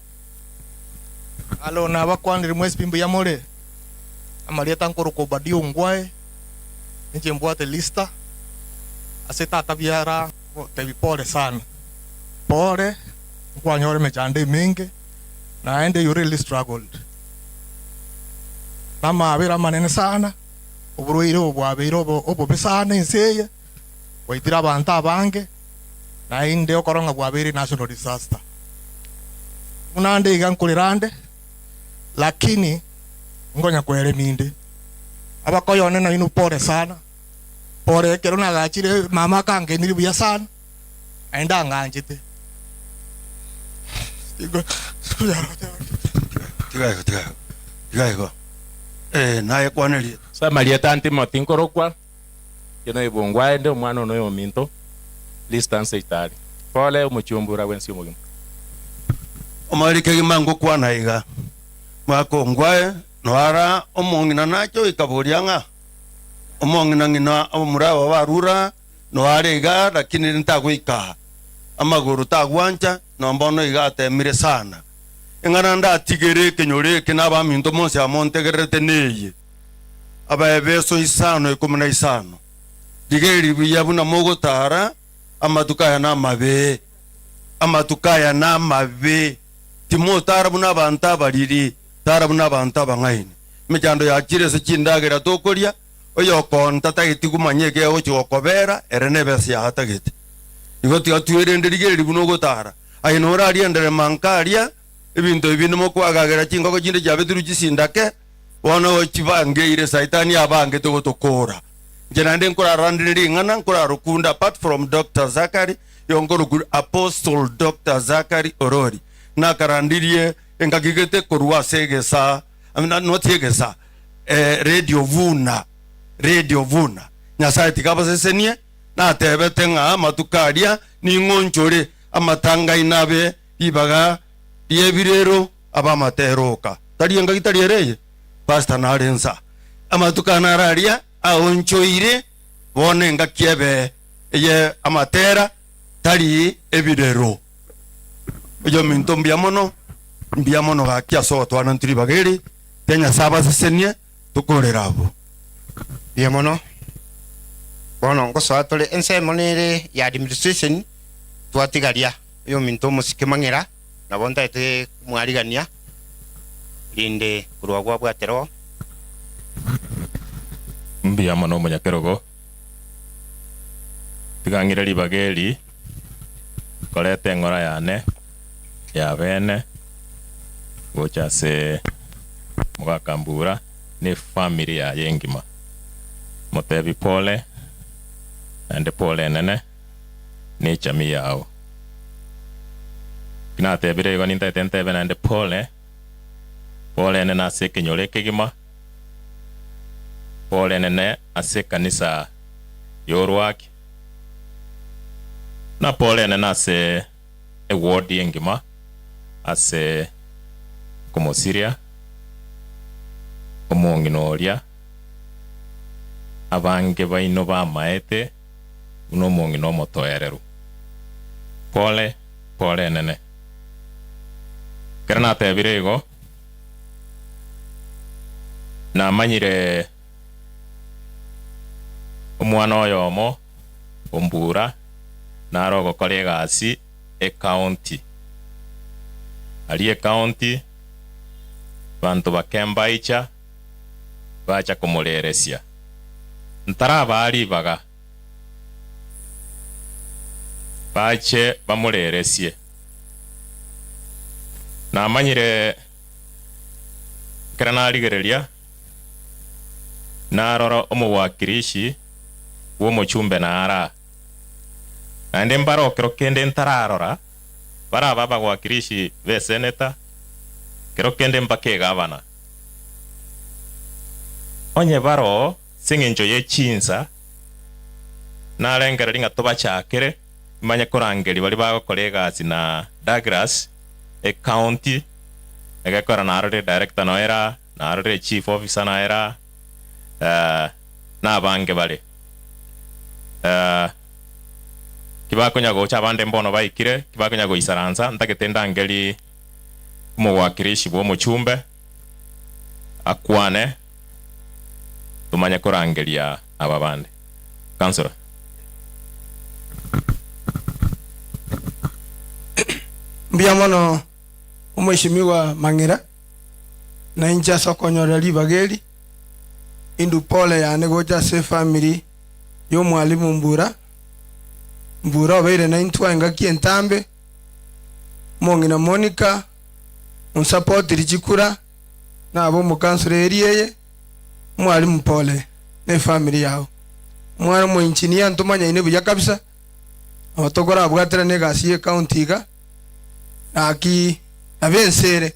alo na bakwanire mwesi pimbo ya more amarieta nkoro ko badio ngwae nje mbwate lista aseta tabiara tebi pole sana pole kwa nyore mechande mingi na ende you really struggled mama abira manene sana uburuire obwabiro obo besana inseye waitira abantu abange na inde okoronga bwabiri national disaster unande igankulirande lakini ngonya kwere minde abakoyone na inu pole sana pole kero na gachire mama kange niri buya sana aenda nganjite Tigaiko. Naye kwaneli. Samaria tanti motinkorokwa. Kino ibungwa ende umwana no yominto. Distance itali. Pole umuchumbura wensi umugim. Omarike gimango kwana iga. Mwako ngwae noara omongina nacho ikaburianga. Omongina ngina omurawa warura noare iga lakini ntaguika. Amaguru tagwancha nombono igate mire sana engana nda tigere kenyore kenaba minto monse amontegerete neye abaebeso isano ikumuna isano digeri biyabuna mogotara amatukaya na mabe timotara buna banta bariri tara buna banta bangaini mejando ya chire se chindagera tokoria oyo konta tagitigumanyeke ocho okobera erenebesi ya hatagete igoti atuerende digeri bunogotara ainora ariendere mankaria ebinto ebintu mokwagagera chingoko chinde jabe turu chisindake wono chibangeire saitani abange togotokora jenande nkora randiri ngana nkora rukunda apart from Dr. Zakari yongoro Apostle Dr. Zakari Orori na karandirie engagigete korwa segesa amina notiegesa radio vuna nyasaye tikaba sesenie na tebete nga matukaria ni ngonchore amatanga inabe ibaga yebirero abamateroka tarienga gitariereye pastor narensa amatukana raria aonchoire bonenga kiebe ye amatera tari ebirero ojo minto mbiamono gakia so twana ntiri bageri tenya saba sesenie tukorerabo biamono bono ngoso atole ensemonere ya administration twatigaria yo minto musikimangera na bonta ete mwarigania linde kurwa gwa bwatero mbiamono munyakerogo tigangira libageli kolete ngora yane ya bene gocha se mugakambura ni family ya yengima motebi pole ande pole nene ni chami yao kinate bire gani tente bene ande pole nene ase kenyore kegima pole nene ase kanisa yorwaki na pole nene ase ward yengima ase komosiria omonginoria abange baino bamaete uno mongino motoereru pole nene kerana tebirego na manyire omwana oyomo ombura naro gokora egasi county ali county bantu bakembaicha bacha kumuleresia ntara bari baga bache bamuleresie na manyire kerana aligereria na roro omwakirishi wo mochumbe na ara ande mbaro kero kende ntararora bara baba gwakirishi be senator kero kende mbake gavana onye baro singenjo ye chinsa na rengera ringa toba chakere manya korangeri bali bagokora egasi na Douglas county egekora narore director noera narore chief officer naera nabange bari kibakonya gocha abande mbono baikire kibakonya goisaransa ntagetenda ngeli umugwakirishi bwo muchumbe akwane tumanye kurangeria aba bande. Councilor. Mbiamono umheshimiwa Mang'ira na inja sokonyoreri bageri indu pole yane goja se family yo mwalimu Mbura obere na intwa ngaki entambe Mongina Monica unsupport richikura na abo mukansure eriye mwalimu pole ne family yao mwana mu engineer ntumanya ine buya kabisa abatogora abwatira ne gasiye county ga aki abensere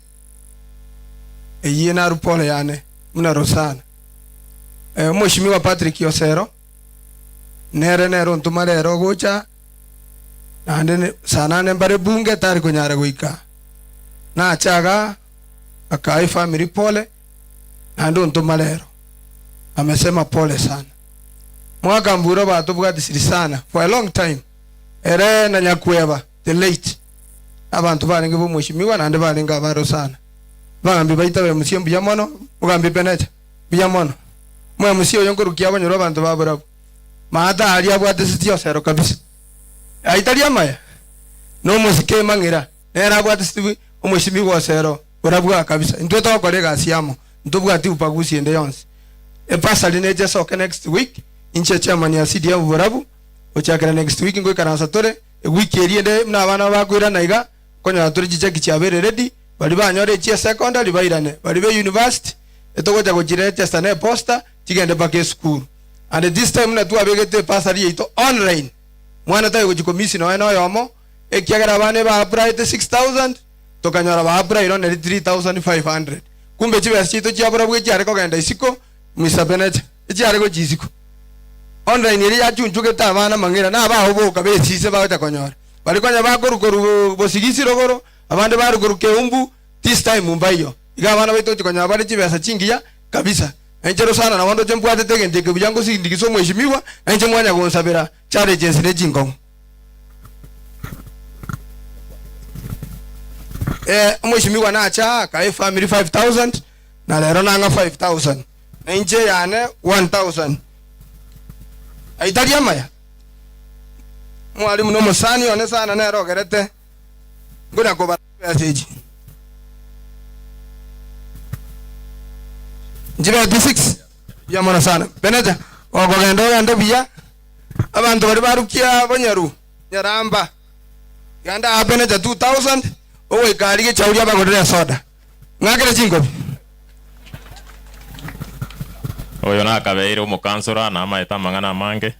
eyiye na rupole yane muna rosana mheshimiwa Patrick Yosero nero ntumarero gocha nande sana ne bare bunge tari kunyara goika na chaga akai family pole nando ntumarero amesema pole sana mwaka Mbura batu bwati sana for a long time ere na nyakweba the late abantu baringe bo mheshimiwa nande baringa baro sana bagambi baita be musiyo Biamono ugambi penecha Biamono mwe musiyo yongorukia abanyoro abantu babura maata ali abwate sitio sero kabisa aitalia maya no musike Mang'ira era abwate sitio mheshimiwa sero urabwa kabisa ndo to kolega siamo ndo bwati upagusi ende yonse e pasa lineje soke next week inche chairman ya CDF Burabu ochakira next week ngo karansa tore e week eriende na bana bakwira naiga konya turi chiche kichabere ready bali banyore chia secondary bairane bali be university etogoja gojire testa ne posta tigende bake school and this time na tu abegete pasa ri ito online mwana tayo gojikomisi no eno yomo ekiagara bane ba apply 6000 tokanyora ba apply no 3500 kumbe chibe chito chia Burabu chiare ko genda isiko misabenet chiare go jisiko online iri yachunchuke tabana Mang'ira na baho ka besise baweta konyora bali kwanya bakorukoru bosigisi rogoro abande barukoruke umbu this time mumbayo igabana beto tikonyora bali chibesa chingiya kabisa enjero sana na wando chembwate tegende ke byango sindikiso mheshimiwa enje mwanya gonsabira challenges ne jingo mheshimiwa na acha ka family 5000 na lero nanga 5000 enje yane 1000 aitalia maya mwalimu no musani one sana na rogerete nguna ko message jibe 6 ya mona sana beneja ogogendo ndo biya abantu bari barukia banyaru nyaramba yanda abeneja 2000 owe kali ke chauria bagodera soda ngakere chingo oyo nakabeire umukansura na amaeta mang'ana mange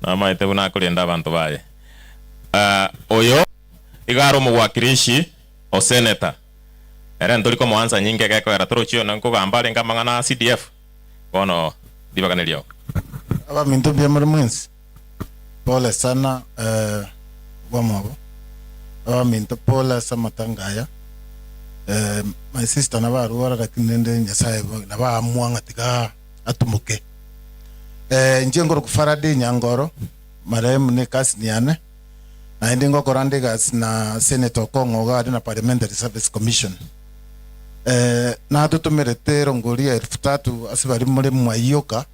na amaete buna kulinda abantu baye oyo igaro mugwakirishi o senator era nduriko mwanza nyinge geko era turuchio na nkugamba lenga mang'ana CDF bono dibaganelio aba minto bya muri mwinsi pole sana wamabo aba minto pole sama tangaya my sister na baruara lakini nende nyasaye na ba mwanga tika atumuke njengoro kufaradi nyangoro marehemu ne kasniane na ndingo korande gas na senator Kongo ga na parliamentary service commission na tutumerete rongoria 3000 asibari muri mwayoka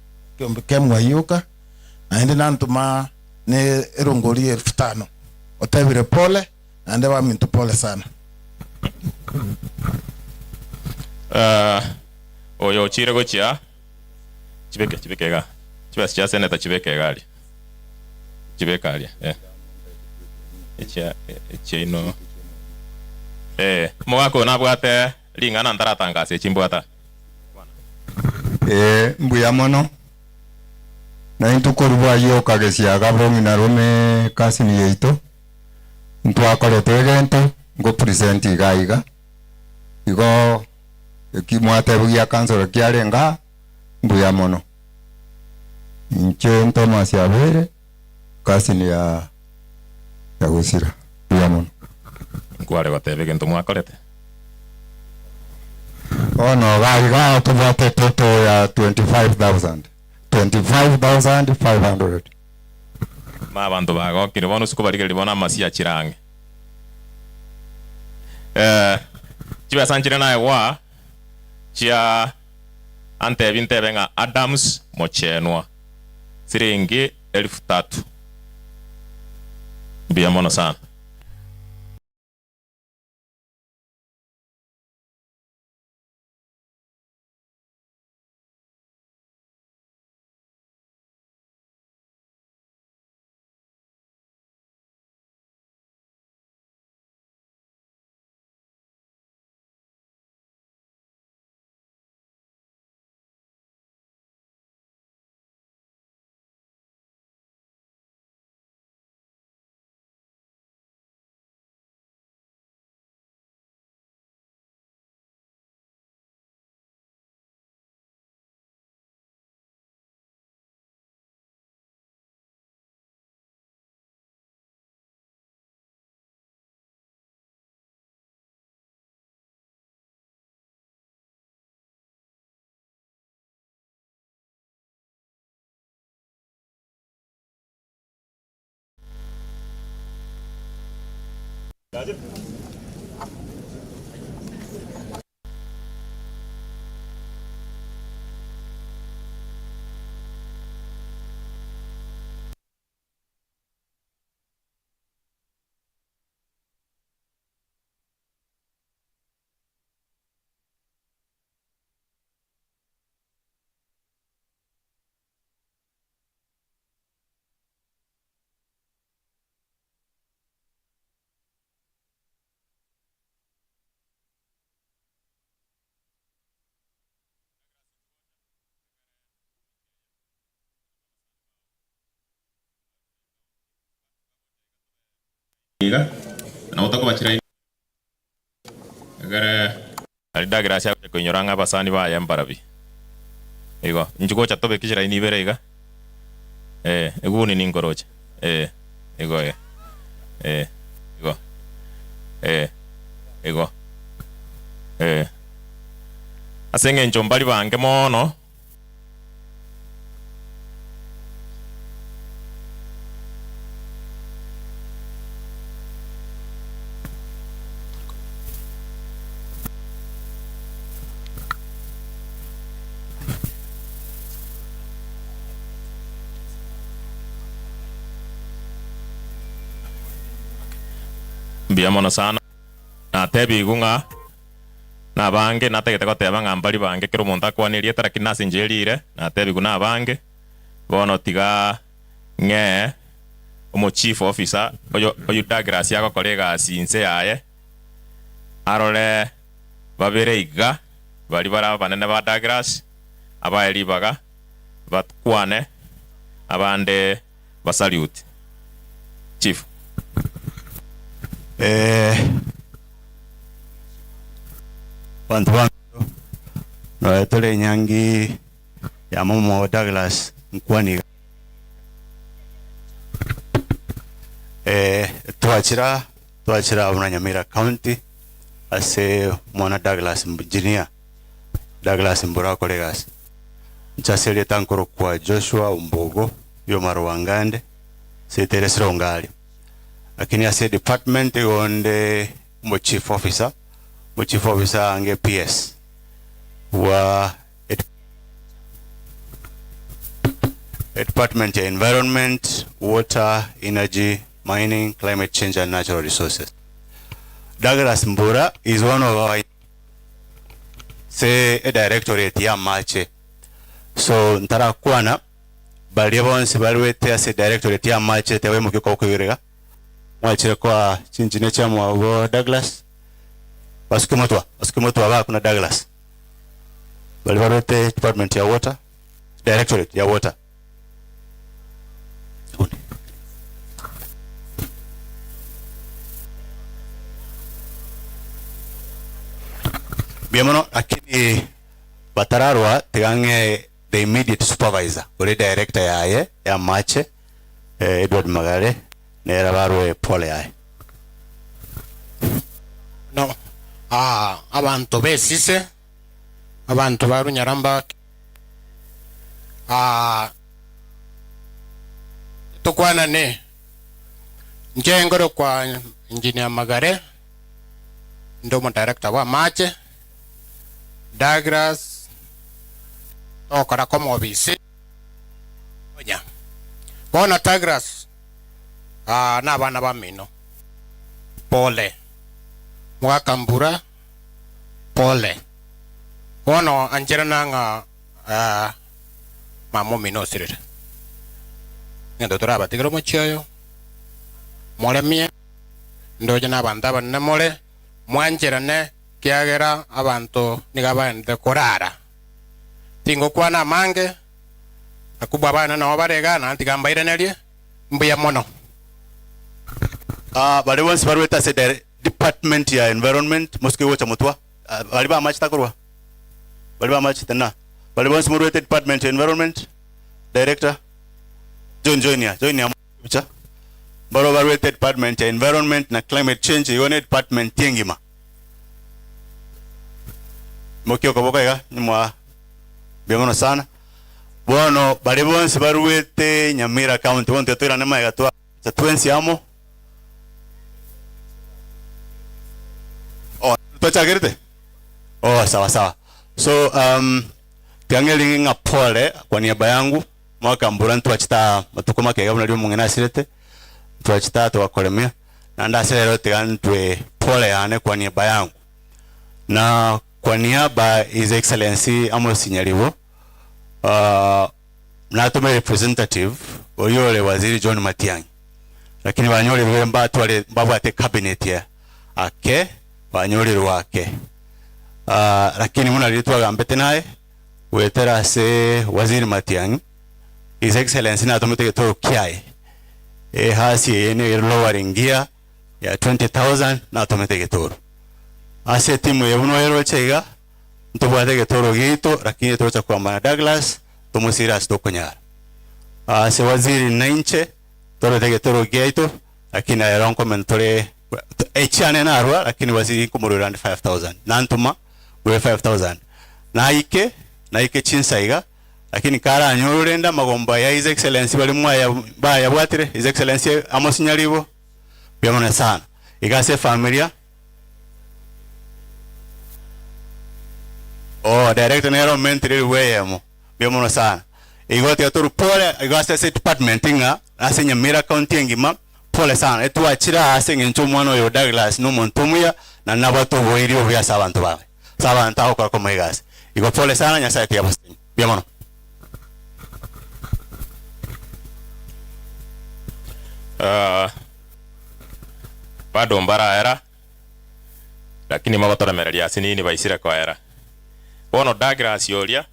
ke mwayoka na ndi nantuma ne rongoria 5000 otebire pole na ndeba mintu pole sana oyo chire gochia chibeke ga chibasi cha senator chibeke gali chibekalia echa ino mwako nabwate lingana ndaratangase chimbwata mbuya mono na intukorwa yo kagesia gabrongi na rome kasini yeito ntwakorete gento ngo present igaiga igo ekimwate buya kansoro kiarenga mbuya mono inche Thomas Yabere kasini ya gusira mbuya mono kware batebe gento mwakorete Ono gaiga tubate toto ya 25,000. 25,500. Mabantu bagokire bono suko barigeri bona amasia chirange. Chiba sanchire nae wa chia ante binte benga Adams Mochenwa. Siringi 3,000. Bia mono sana. Iga na utako bachira agara alida gracia ko nyoranga basani ba yambarabi igo njugo chatobe kishira ini bere iga eguni ningoroche igo igo asenge nchombali bange mono biamono sana na tebi gunga na bange na tegete goteba ngambali bange kiro monta kwanirie tara kinasi njerire na tebi guna bange bono tiga nge omo chief officer oyo Douglas yako kolega sinse yaye arole babere iga bali bara banene ba Douglas abayeli baga batkwane abande basalute chief. Bantu bantu no etole nyangi ya momo Douglas nkwani tuachira Nyamira County ase mwana Douglas engineer Douglas Mbura kolegas nchasele tankoro kwa Joshua Umbogo yo marwangande seteresero ngali lakini ase department onde mo chief officer ange PS wa department ya environment, water, energy, mining, climate change and natural resources. Douglas Mbura is one of our a directorate ya mache. So ntara kwana bali bonse balwete ase directorate ya mache tewe mukiko kwirega mwachire kwa chinchine cha mwa Douglas basikimotwa ba kuna Douglas bali balwete department ya water, directorate ya water. Biamono akini batararwa tegange the immediate supervisor ore director yaye ya mache Edward Magare nera barwe pole yaye no abantu besise abantu ba Runyaramba tukwana ne njengoro kwa engineer Magare ndomo director wa Mache Douglas okara komo obisi onya bona Douglas na bana ba mino pole mwakambura pole wono anjera nanga mamo mino sirire ngendo turaba tigro mochoyo mole mie ndoje na banda banne mole mwanjera ne kiagera abantu nigabande korara tingo kwana mange akubwa bana na obarega na antigamba irenelie mbuya mono bali bonse barweta se department ya environment moske wocha mutwa bali ba match takorwa bali ba match tena bali bonse murweta department ya environment director join ya bicha baro barweta department ya environment na climate change yone department tiengima mokyo koboka ya nimwa biamono sana bono bali bonse barwete Nyamira county wonte toira nema ya twa twensi amo Tochagirte? Oh, sawa. So, tiangeli nga pole kwa niaba yangu mwaka mbura ntwachita matukuma kega mnalio mungena sirete ntwachita twakolemia na ndasere tigantwe pole yane kwa niaba yangu na kwa niaba His Excellency Amos Nyaribo na tume representative oyole Waziri John Matiang'i lakini banyole bwe mbatu wale babate cabinet ya ake banyolero wake lakini muna litwa gambete naye wetera se Waziri Matiang'i His Excellency na tumete to kiai hasi yene lowering gear ya 20,000 na tumete getoro ase timu yebuno yero chega ntubwate getoro gito lakini tocha kwa mana Douglas tumusira stokonyara ase Waziri Nainche toro getoro gito lakini ayeronko mentore echane na arwa lakini Waziri kumurura 5,000 nantuma we 5,000 na ike chinsaiga lakini kara anyorenda magomba ya His Excellency bali mwaya baya bwatire His Excellency Amos Nyaribo byamona sana igase familia director nero mentri weyemo byamona sana igote aturu pole igase se department nga ase Nyamira county ngima pole sana etwachira ase ngencho mwana yo Douglas no montumuya na nabato boirio bya sabantu bawe sabantu akora ko mwigas igo pole sana Nyasaye ya bosini byamona bado mbara era lakini mabatora mereria sinini baisira kwa era bono Douglas yoria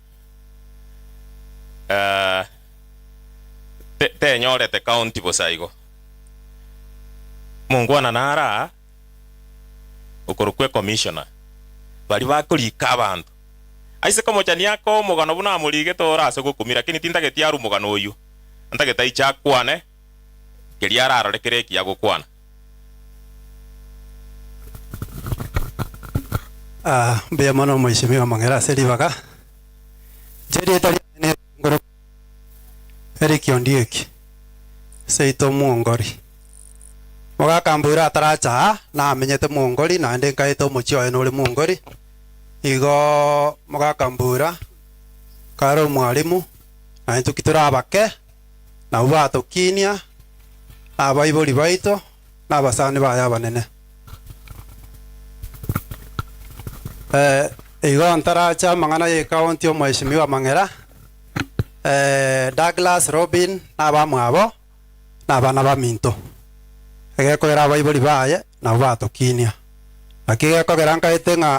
te nyorete county bosaigo mungwana nara ukorukwe commissioner bali bakurika abantu aise komochania ko mugano buna amurige tora ase gukumira lakini tindagetia aru mugano uyu antageta icha kwane kiriara arorekere kia gukwana mbia mono Mheshimiwa Mang'era Seribaga jeri etari ne ngoro Eric Ondieki seito muongori moga kambura ataracha na amenyete muongori na ende kaito muchio eno uri muongori igo moga kambura karo mwalimu na ntukitura abake na ubato kinia na baibuli baito na basani baya banene igo antaracha mangana ye county o Mheshimiwa Mang'era Douglas Robin na bamwabo na bana baminto egeko era baibuli baye na ubato kinia akigeko geranka etenga